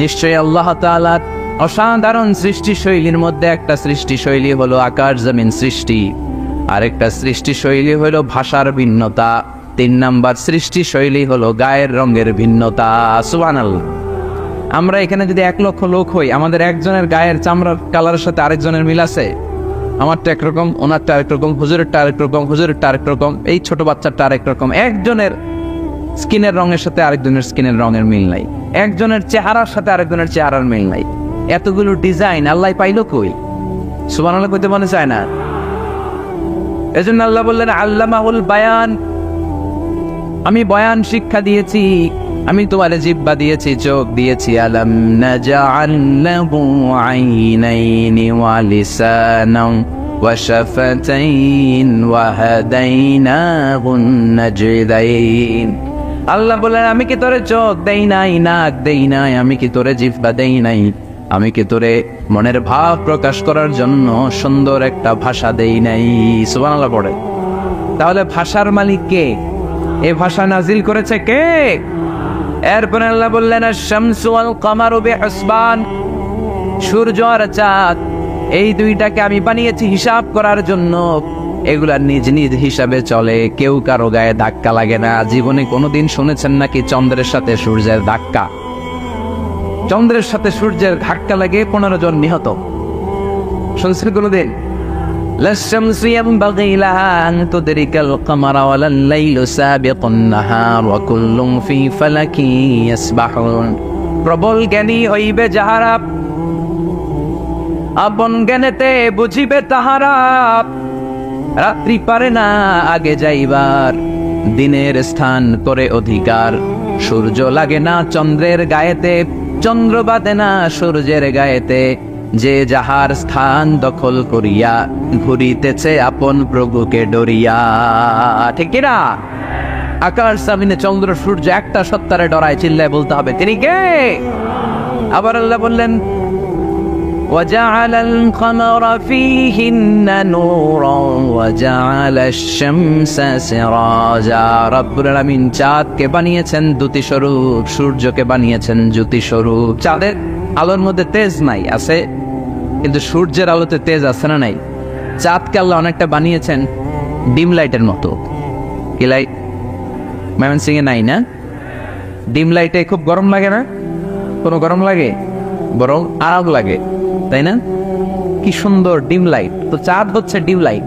নিশ্চয় আল্লাহ তাআলার অসাধারণ সৃষ্টি শৈলীর মধ্যে একটা সৃষ্টি শৈলী হলো আকাশ জমিন সৃষ্টি, আরেকটা সৃষ্টি শৈলী হলো ভাষার ভিন্নতা, 3 নাম্বার সৃষ্টি শৈলী হলো গায়ের রঙের ভিন্নতা। সুবহানাল্লাহ। আমরা এখানে যদি 1 লক্ষ লোক হই, আমাদের একজনের গায়ের চামড়ার কালারের সাথে আরেকজনের মিল আছে? আমারটা একরকম, ওনারটা আরেক রকম, হুজুরেরটা আরেক রকম, হুজুরেরটা আরেক রকম, এই ছোট বাচ্চাটা আরেক রকম। একজনের স্কিনের রঙের সাথে আরেকজনের স্কিনের রঙের মিল নাই, একজনের চেহারার সাথে আরেকজনের চেহারার মিল নাই। এতগুলো ডিজাইন আল্লাহ পাইলো কই? সুবহানাল্লাহ কইতে মনে চায় না? এজন্য আল্লাহ বললেন আল্লামাহুল বায়ান, আমি বয়ান শিক্ষা দিয়েছি, আমি তোমার জিহ্বা দিয়েছি, চোখ দিয়েছি। আলাম নাজআল লাহু আইনাইনি ওয়া লিসানান ওয়া শাফাতাইন ওয়া হাদাইনাহুন নাজদাইন। আল্লাহ বলেন, আমি কি তোরে চোখ দেই নাই, নাক দেই নাই, আমি কি তোরে জিহ্বা দেই নাই, আমি কি তোরে মনের ভাব প্রকাশ করার জন্য সুন্দর একটা ভাষা দেই নাই? সুবহানাল্লাহ পড়ে। তাহলে ভাষার মালিক কে? এই ভাষা নাজিল করেছে কে? এরপর আল্লাহ বললেন, আশ-শামসু ওয়াল কামারু বিহুসবান, সূর্য আর চাঁদ, এই দুইটাকে আমি বানিয়েছি হিসাব করার জন্য। এগুলা নিজ নিজ হিসাবে চলে, কেউ কারো গায়ে ধাক্কা লাগে না। জীবনে কোনোদিন শুনেছেন নাকি চন্দ্রের সাথে সূর্যের ধাক্কা? চন্দ্রের সাথে সূর্যের ধাক্কা লাগে 15 জন নিহত, শুনছেন কোনোদিন? লাশ-শামসু ইয়ানবাগি লাহা আন তুদরিকাল কামারা ওয়ালাল লাইলু সাবিকুন নাহার ওয়া কুল্লুন ফি ফালাকিন ইয়াসবাহুন। প্রবল জ্ঞানী হইবে যাহারা, আপন জ্ঞানেতে বুঝিবে তাহারা। রাত্রি পারে না আগে যাইবার, দিনের স্থান করে অধিকার। সূর্য লাগে না চন্দ্রের গায়েতে, চন্দ্র বাদে না সূর্যের গায়েতে। যে যাহার স্থান দখল করিয়া, ঘুরিতেছে আপন প্রভুকে ডরিয়া। ঠিক কিনা? আকাশ জমিনে চন্দ্র সূর্য একটা সত্তারে ডরায়, চিল্লায় বলতে হবে তিনি কে? আবার আল্লাহ বললেন, وَجَعَلَ الْقَمَرَ فِيهِنَّ نُورًا وَجَعَلَ الشَّمْسَ سِرَاجًا। রব্বুল আলামিন চাঁদকে বানিয়েছেন দ্যুতি স্বরূপ, সূর্যকে বানিয়েছেন জ্যোতি স্বরূপ। চাঁদের আলোর মধ্যে তেজ নাই, আছে, কিন্তু সূর্যের আলোতে তেজ আছে না নাই? চাঁদকে আল্লাহ অনেকটা বানিয়েছেন ডিম লাইটের মতো। কি লাইট? ময়মনসিং এ নাই না? ডিম লাইটে খুব গরম লাগে না? কোনো গরম লাগে? বরং আরাম লাগে, তাই না? কি সুন্দর ডিম লাইট। তো চাঁদ হচ্ছে ডিম লাইট।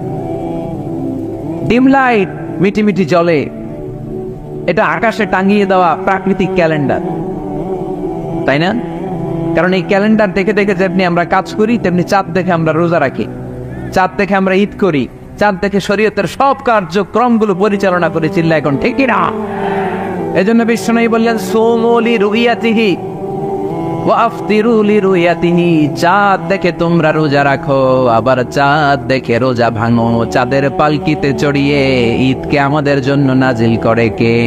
ডিম লাইট মিটি মিটি জ্বলে, এটা আকাশে টাঙিয়ে দেওয়া প্রাকৃতিক ক্যালেন্ডার, তাই না? কারণ এই ক্যালেন্ডার দেখে দেখে যেমনি আমরা কাজ করি, তেমনি চাঁদ দেখে আমরা রোজা রাখি, চাঁদ দেখে আমরা ঈদ করি, চাঁদ দেখে শরীয়তের সব কার্যক্রমগুলো পরিচালনা করে। চিল্লা এখন ঠিক না? এজন্য বিশ্বনবী বললেন, সুমু লিরুইয়াতিহি ওয়া আফতিরু লিরুইয়াতিহি। চাঁদ দেখে তোমরা রোজা রাখো, আবার চাঁদ দেখে রোজা ভাঙো। চাঁদের পালকিতে চড়িয়ে ঈদকে আমাদের জন্য নাজিল করে কে?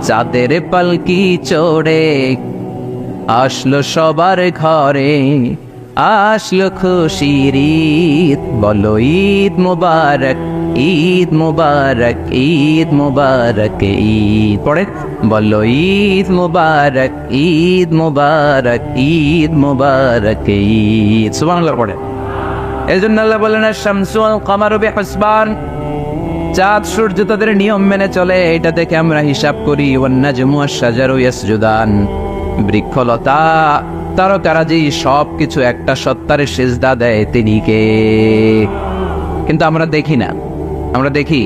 চাঁদের পালকি চড়ে আসলো সবার ঘরে, আসলো খুশির ঈদ, বলো ঈদ মুবারক, ঈদ মুবারক, ঈদ মুবারক, ঈদ পড়ে বলো ঈদ মুবারক, ঈদ মুবারক, ঈদ মুবারক, ঈদ। সুবহানাল্লাহ পড়ে। এজন্য আল্লাহ বলেন, আশ-শামসু ওয়াল কামারু বিহুসবান, চাঁদ সূর্য তাদের নিয়ম মেনে চলে, এটা দেখে আমরা হিসাব করি। ওয়ান নাজমু ওয়াশ-শাজারু ইয়াসজুদান, বৃক্ষলতা তারকারাজি সবকিছু একটা সত্তারে সিজদা দেয়, তিনি কে? কিন্তু আমরা দেখি না। আমরা দেখি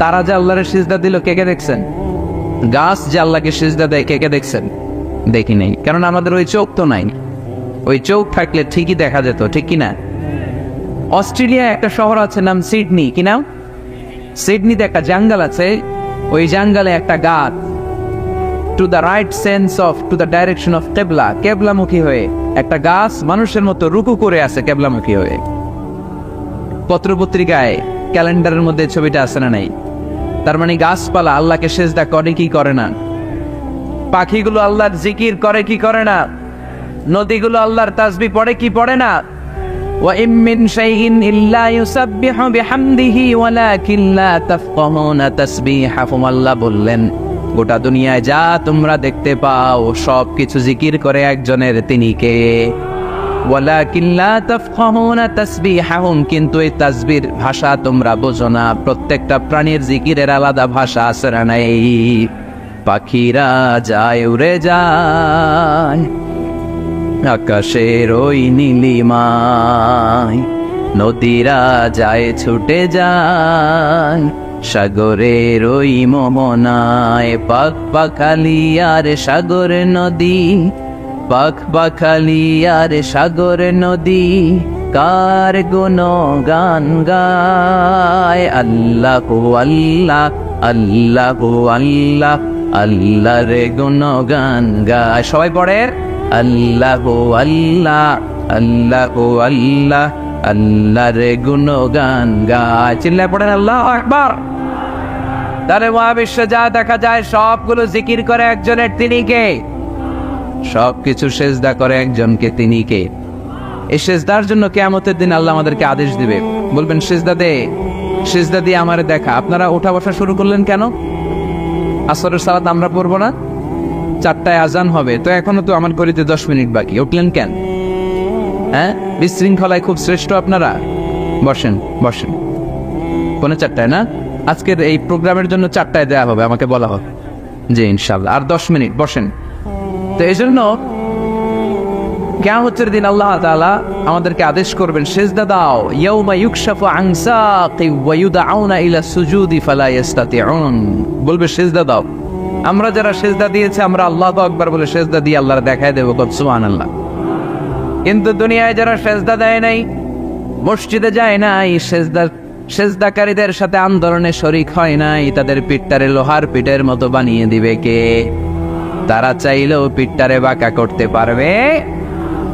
তারা যে আল্লাহরে সিজদা দিল, কে কে দেখছেন? গাছ যে আল্লাহকে সিজদা দেয়, কে কে দেখছেন? দেখি নাই, কারণ আমাদের ওই চোখ তো নাই। ওই চোখ থাকলে ঠিকই দেখা যেত, ঠিক কিনা? অস্ট্রেলিয়া একটা শহর আছে নাম সিডনি, কি নাম? সিডনিতে একটা জঙ্গল আছে, ওই জঙ্গলে একটা গাছ, to the right sense of to the direction of কেবলা, কেবলামুখী হয়ে। একটা গাছ মানুষের মতো রুকু করে আছে কেবলামুখী হয়ে। পত্রপত্রিকায় ক্যালেন্ডারের মধ্যে ছবিটা আছে না নাই? তার মানে গাছপালা আল্লাহকে সেজদা করে কি করে না? পাখিগুলো আল্লাহর জিকির করে কি করে না? নদীগুলো আল্লাহর তাসবিহ পড়ে কি পড়ে না? ওয়া ইম মিন শাইইন ইল্লা ইউসাব্বিহু বিহামদিহি ওয়ালাকিন লা তাফকাহুনা তাসবিহাহুম। আল্লাহ বললেন, গোটা দুনিয়ায় যা তোমরা দেখতে পাও সব কিছু জিকির করে একজনের, তিনি কে? ওয়ালাকিন লা তাফকাহুনা তাসবিহাহুম, কিন্তু এই তাসবির ভাষা তোমরা বোঝো না। প্রত্যেকটা প্রাণীর জিকিরের আলাদা ভাষা আছে না নাই? পাখিরা যায় উড়ে যায় আকাশের ওই নীলিমায়, নদীরা যায় ছুটে যায় সাগরের ওই মোহনায়। পাখ পাখালি আর সাগর নদী, পাখ পাখালি আর সাগর নদী, কার গুণগান গায়। আল্লাহু আল্লাহ, আল্লাহু আল্লাহ, আল্লাহর গুণগান গায়। সবাই পড়ে আল্লাহু আল্লাহ, আল্লাহু আল্লাহ, আল্লাহর গুণগান গায়। চিল্লায় পড়েন আল্লাহু আকবার। তাহলে মহাবিশ্বে যা দেখা যায় সবগুলো জিকির করে একজনের, তিনি কে? সবকিছু সেজদা করে একজনকে, তিনি কে? এই সেজদার জন্য কিয়ামতের দিন আল্লাহ আমাদেরকে আদেশ দিবে, বলবেন সেজদা দে, সেজদা দিয়ে আমারে দেখা। আপনারা ওঠা বসা শুরু করলেন কেন? আসরের সালাত আমরা পড়বো না? 4টায় আজান হবে, তো এখনো তো আমার ঘড়িতে 10 মিনিট বাকি, উঠলেন কেন? হ্যাঁ, বিশৃঙ্খলায় খুব শ্রেষ্ঠ আপনারা। বসেন বসেন। 4:45 না? আজকের এই প্রোগ্রামের জন্য 4টায় দেয়া হবে, আমাকে বলা হবে। জি ইনশাল্লাহ, আর 10 মিনিট বসেন। তো এই জন্য কিয়ামতের দিন আল্লাহ তাআলা আমাদেরকে আদেশ করবেন সেজদা দাও। ইয়াউমা ইউকশাফু আন সাকি ওয়া ইউদআউনা ইলা সুজুদি ফালা ইস্তাতিউন। বলবে সেজদা দাও। আমরা যারা সেজদা দিয়েছি আমরা আল্লাহু আকবার বলে সেজদা দিয়ে আল্লাহর দেখায় দেব, সুবহানাল্লাহ। কিন্তু দুনিয়ায় যারা সেজদা দেয় নাই, মসজিদে যায় নাই, সেজদাকারীদের সাথে আন্দোলনে শরীক হয় নাই, তাদের পিঠটারে লোহার পিঠের মতো বানিয়ে দিবে কে? তারা চাইলেও পিঠটারে বাঁকা করতে পারবে?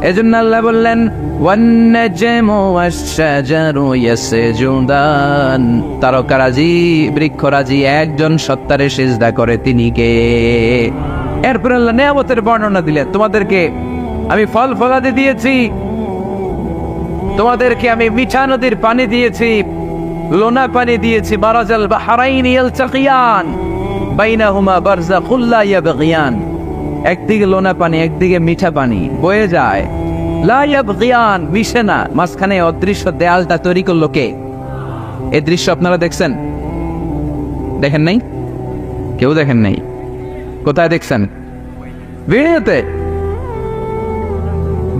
এজন্য আল্লাহ বললেন ওয়ান-নাজমু ওয়াশ-শাজারু ইয়াসজুদান। তারকারাজি, বৃক্ষরাজি একজন সত্তারে সিজদা করে, তিনি কে? এরপর আল্লাহ নিয়ামতের বর্ণনা দিলেন, তোমাদেরকে আমি ফল ফলাদি দিয়েছি, তোমাদেরকে আমি মিঠা নদীর পানি দিয়েছি, লোনা পানি দিয়েছি। মারাজাল বাহরাইনি ইয়ালতাকিয়ান বাইনাহুমা বারযাখুল লা ইয়াবগিয়ান। একদিকে লোনা পানি, একদিকে মিঠা পানি বয়ে যায়, লা ইয়াবগিয়ান, মিশে না। মাঝখানে অদৃশ্য দেয়ালটা তৈরি করলো কে? এই দৃশ্য আপনারা দেখছেন? দেখেন নাই? কেউ দেখেন নাই? কোথায় দেখছেন? ভিডিওতে।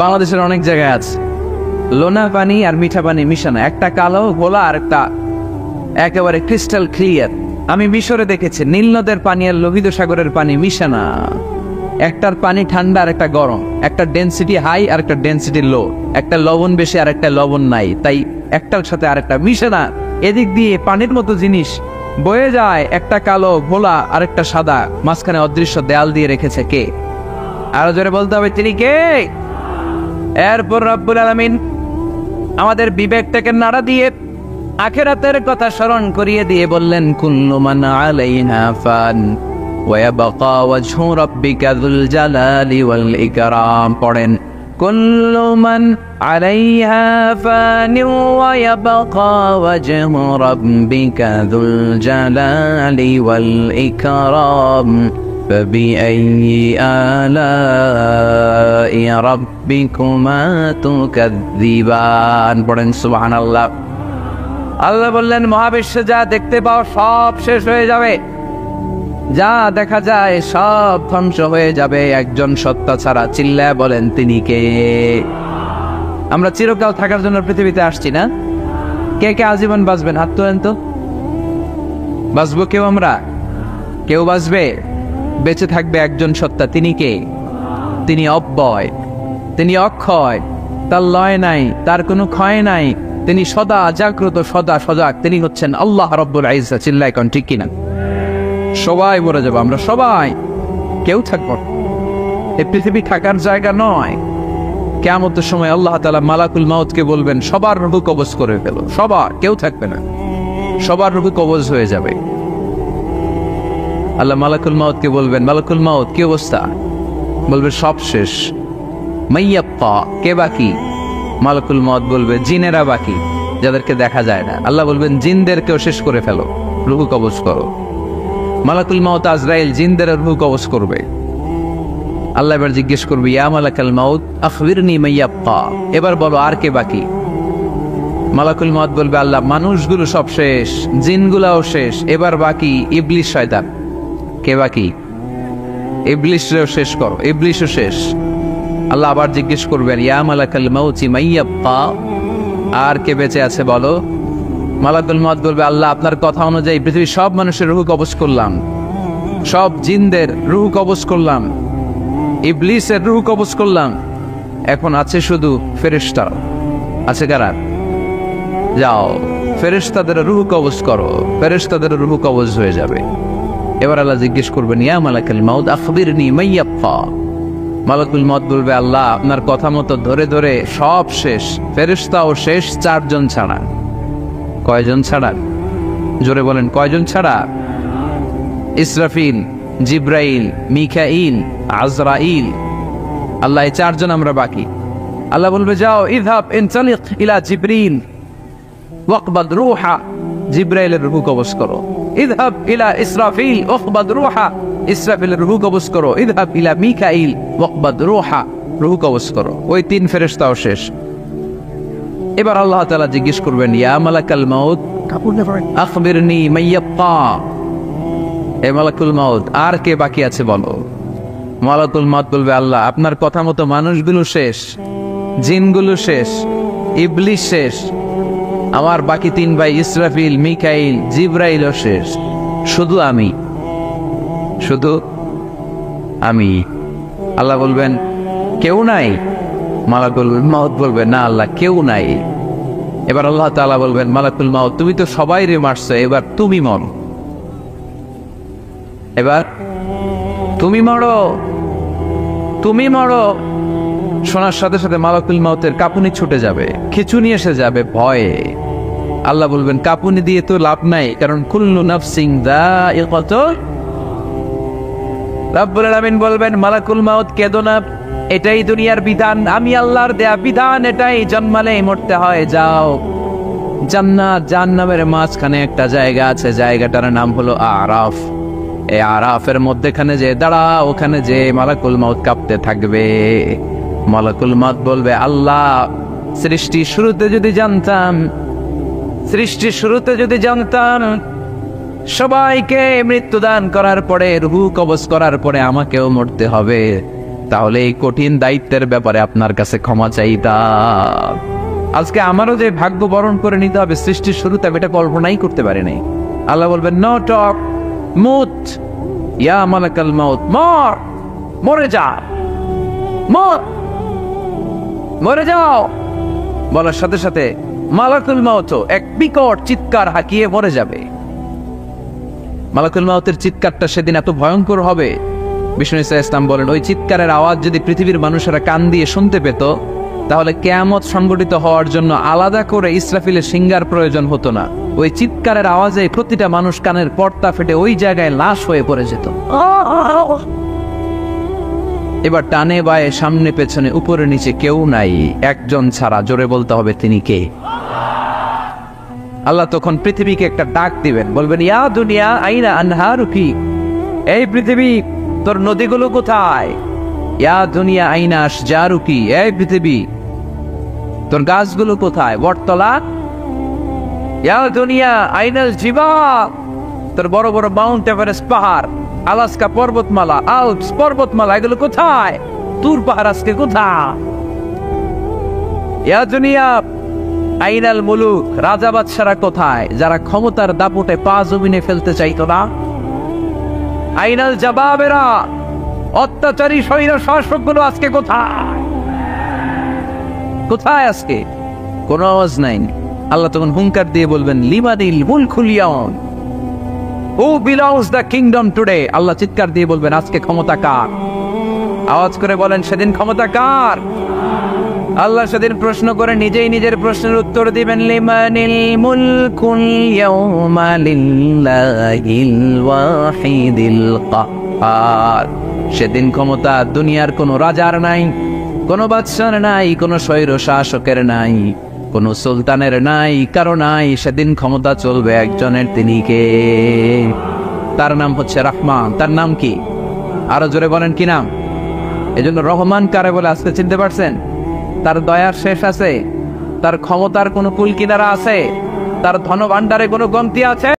বাংলাদেশের অনেক জায়গায় আছে লোনা পানি আর মিঠা পানি মিশানো, একটা কালো গোলা আর একটা একেবারে ক্রিস্টাল ক্লিয়ার। আমি মিশরে দেখেছি নীল নদের পানি আর লোহিত সাগরের পানি মিশানা। একটার পানি ঠান্ডা আর একটা গরম, একটা ডেনসিটি হাই আর একটা ডেনসিটি লো, একটা লবণ বেশি আর একটা লবণ নাই, তাই একটার সাথে আর একটা মিশে না। এদিক দিয়ে পানির মতো জিনিস বয়ে যায়, একটা কালো ঘোলা আর একটা সাদা, মাঝখানে অদৃশ্য দেয়াল দিয়ে রেখেছে কে? আরো জোরে বলতে হবে, তিনি কে? এরপর রব্বুল আলামিন আমাদের বিবেকটাকে নাড়া দিয়ে আখিরাতের কথা স্মরণ করিয়ে দিয়ে বললেন কুল্লু মান আলাইহা ফান ওয়া ইয়াবকা ওয়াজহু রাব্বিকা যুল জালালি ওয়াল ইকরাম। পড়েন কুল্লু মান আলাইহা ফান ওয়া ইয়াবকা ওয়াজহু রাব্বিকা যুল জালালি ওয়াল ইকরাম فبأي آلاء ربكما تكذبان। পড়েন সুবহানাল্লাহ। আল্লাহ বললেন মহাবিশ্বে যা দেখতে পাও সব শেষ হয়ে যাবে, যা দেখা যায় সব ধ্বংস হয়ে যাবে একজন সত্তা ছাড়া। চিল্লায় বলেন তিনি কে? আমরা চিরকাল থাকার জন্য পৃথিবীতে আসছি না? কে কে আজীবন বাঁচবেন? হাত তোলেন তো। বাঁচবো কেউ? আমরা কেউ বাঁচবে? বেঁচে থাকবে একজন সত্তা, তিনি কে? তিনি অব্যয়, তিনি অক্ষয়, তার লয় নাই, তার কোনো ক্ষয় নাই, তিনি সদা জাগ্রত, সদা সজাগ, তিনি হচ্ছেন আল্লাহ রব্বুল ইজ্জত। চিল্লায় কোন ঠিক কিনা? সবাই মরে যাবো আমরা, সবাই। কেউ থাকবে না। এই পৃথিবী থাকার জায়গা নয়। কিয়ামতের সময় আল্লাহ তাআলা মালাকুল মাউতকে বলবেন সবার রূহ কবজ করে ফেলো, সবার, কেউ থাকবে না, সবার রূহ কবজ হয়ে যাবে। আল্লাহ মালাকুল মাউতকে বলবেন, মালাকুল মাউত কি অবস্থা? বলবে সব শেষ। মাইয়াপ্পা, কে বাকি? মালাকুল মাউত বলবে জিনেরা বাকি, যাদেরকে দেখা যায় না। আল্লাহ বলবেন জিনদেরকেও শেষ করে ফেলো, রূহ কবজ করো। মালাকুল মাউত আজরাইল জিনদের রূহ কবজ করবে। আল্লাহ এবার জিজ্ঞেস করবে ইয়া মালাকাল মাউত আখবিরনি মাইয়াপ্পা, এবার বলো আর কে বাকি? মালাকুল মাউত বলবে আল্লাহ মানুষগুলো সব শেষ, জিনগুলাও শেষ, এবার বাকি ইবলিস শয়তান। কে বাকি? ইবলিসও শেষ করো, ইবলিসও শেষ। আল্লাহ আবার জিজ্ঞেস করবেন ইয়া মালাকাল মাউতি মাইয়াপ্পা, আর কে বেঁচে আছে বলো? মালাকুল মাউত বলবে আল্লাহ আপনার কথা অনুযায়ী পৃথিবীর সব মানুষের রূহ কবজ করলাম, সব জিনদের রূহ কবজ করলাম, ইবলিসের রূহ কবজ করলাম, এখন আছে শুধু ফেরেশতা। আছে কারা? যাও ফেরেশতাদের রূহ কবজ করো, ফেরেশতাদের রূহ কবজ হয়ে যাবে। এবার আল্লাহ জিজ্ঞেস করবেন ইয়া মালাকাল মাউত আখবিরনি মাইয়াপ্পা। মালাকুল মাউত বলবে আল্লাহ আপনার কথা মতো ধরে ধরে সব শেষ, ফেরেশতাও শেষ, 4 জন ছাড়া। কয়জন ছাড়া? জোরে বলেন কয়জন ছাড়া? ইসরাফিল, জিব্রাইল, মিকাইল, আজরাইল। আল্লাহ এই 4 জন আমরা বাকি। আল্লাহ বলবে যাও ইযহাব ইনতালিক ইলা জিবরিল ওয়াকবাদ রূহা, জিব্রাইলের রূহ কবজ করো। ইযহাব ইলা ইসরাফিল ওয়াকবাদ রূহা, ইসরাফিলের রূহ কবজ করো। ইযহাব ইলা মিকাইল ওয়াকবাদ রূহা, রূহ কবজ করো। ওই 3 ফেরেশতাও শেষ। এবার আল্লাহ তাআলা জিজ্ঞেস করবেন ইয়া মালাকাল মাউত আখবিরনি মাইয়াপ্পা, এ মালাকুল মাউত আর কে বাকি আছে বলো? মালাকুল মাউত বলবে আল্লাহ আপনার কথা মতো মানুষগুলো শেষ, জিনগুলো শেষ, ইবলিস শেষ, আমার বাকি 3 ভাই ইসরাফিল, মিকাইল, জিব্রাইলও শেষ, শুধু আমি, শুধু আমি। আল্লাহ বলবেন কেউ নাই? মালাকুল মাউত বলবে না আল্লাহ কেউ নাই। এবার আল্লাহ তাআলা বলবেন মালাকুল মাউত তুমি তো সবাইরে মারছো, এবার তুমি মরো, এবার তুমি মরো, তুমি মরো। শোনার সাথে সাথে মালাকুল মাউতের কাঁপুনি ছুটে যাবে, খিঁচুনি এসে যাবে ভয়ে। আল্লাহ বলবেন কাঁপুনি দিয়ে তো লাভ নাই, কারণ কুল্লু নাফসিন যায়িকাতুল। রব্বুল আলামিন বলবেন মালাকুল মাউত কেঁদো না, এটাই দুনিয়ার বিধান, আমি আল্লাহর দেয়া বিধান, এটাই, জন্মালেই মরতে হয়। যাও জান্নাত জাহান্নামের মাঝখানে একটা জায়গা আছে, জায়গাটার নাম হলো আরাফ। এই আরাফের মধ্যেখানে যে দাঁড়া, ওখানে যে মালাকুল মাউত কাঁপতে থাকবে। মালাকুল মাউত বলবে আল্লাহ সৃষ্টি শুরুতে যদি জানতাম, সৃষ্টি শুরুতে যদি জানতাম সবাইকে মৃত্যুদান করার পরে রূহ কবজ করার পরে আমাকেও মরতে হবে, তাহলে এই কঠিন দায়িত্বের ব্যাপারে আপনার কাছে ক্ষমা চাইতাম। আজকে আমারও যে ভাগ্য বরণ করে নিতে হবে সৃষ্টির শুরুতে, আমি এটা কল্পনাই করতে পারি নাই। আল্লাহ বলবেন নো টক, মুত ইয়া মালাকাল মাউত, মর, মরে যা, মর, মরে যাও। বলার সাথে সাথে মালাকুল মাউত এক বিকট চিৎকার হাঁকিয়ে মরে যাবে। মালাকুল মাউতের চিৎকারটা সেদিন এত ভয়ঙ্কর হবে, বিষ্ণু ইসলাম বলেন ওই চিৎকারের আওয়াজ যদি পৃথিবীর মানুষেরা কান দিয়ে শুনতে পেত, তাহলে কিয়ামত সংগঠিত হওয়ার জন্য আলাদা করে ইসরাফিলের সিঙ্গার প্রয়োজন হতো না। ওই চিৎকারের আওয়াজে প্রতিটা মানুষ কানের পর্দা ফেটে ওই জায়গায় লাশ হয়ে পড়ে যেত। এবার টানে বায়ে সামনে পেছনে উপরে নিচে কেউ নাই, একজন ছাড়া, জোরে বলতে হবে তিনি কে? আল্লাহ তখন পৃথিবীকে একটা ডাক দিবেন, বলবেন ইয়া দুনিয়া আইনা আনহারুকি, এই পৃথিবী তোর নদীগুলো কোথায়? ইয়া দুনিয়া আইনা আশজারুকি, এই পৃথিবী তোর গাছগুলো কোথায়? বটতলা। ইয়া দুনিয়া আইনাল জিবাল, তোর বড় বড় মাউন্ট এভারেস্ট পাহাড়, আলাস্কা পর্বতমালা, আল্পস পর্বতমালা, এগুলো কোথায়? তুর পাহাড় আজকে কোথায়? ইয়া দুনিয়া আইনাল মুলুক, রাজা বাদশারা কোথায়, যারা ক্ষমতার দাপটে পা জমিনে ফেলতে চাইতো না? আইনাল জাবাবেরা, অত্যাচারী স্বৈর শাসকগুলো আজকে কোথায়? কোথায় আজকে? কোন আওয়াজ নাই। আল্লাহ তখন হুঙ্কার দিয়ে বলবেন লিমানিল মুলকুল ইয়াউম, who belongs the kingdom today? Allah চিৎকার দিয়ে বলবেন আজকে ক্ষমতা কার? আওয়াজ করে বলেন সেদিন ক্ষমতা কার? আল্লাহ সেদিন প্রশ্ন করে নিজেই নিজের প্রশ্নের উত্তর দিবেন, লিমানিল মুলকুল ইয়াউমা লিল্লাহিল ওয়াহিদিল কাহ্হার। সেদিন ক্ষমতা দুনিয়ার কোনো রাজার নাই, কোনো বাদশার নাই, কোনো স্বৈর শাসকের নাই, কোনো সুলতানের নাই, কারো নাই। সেদিন ক্ষমতা চলবে একজনের, তিনি কে? তার নাম হচ্ছে রহমান। তার নাম কি? আরো জোরে বলেন কি নাম? এজন্য রহমান কারে বলে আজকে চিনতে পারছেন? তার দয়ার শেষ আছে? তার ক্ষমতার কোনো কুল কিনারা আছে? তার ধন ভান্ডারে কোনো কমতি আছে?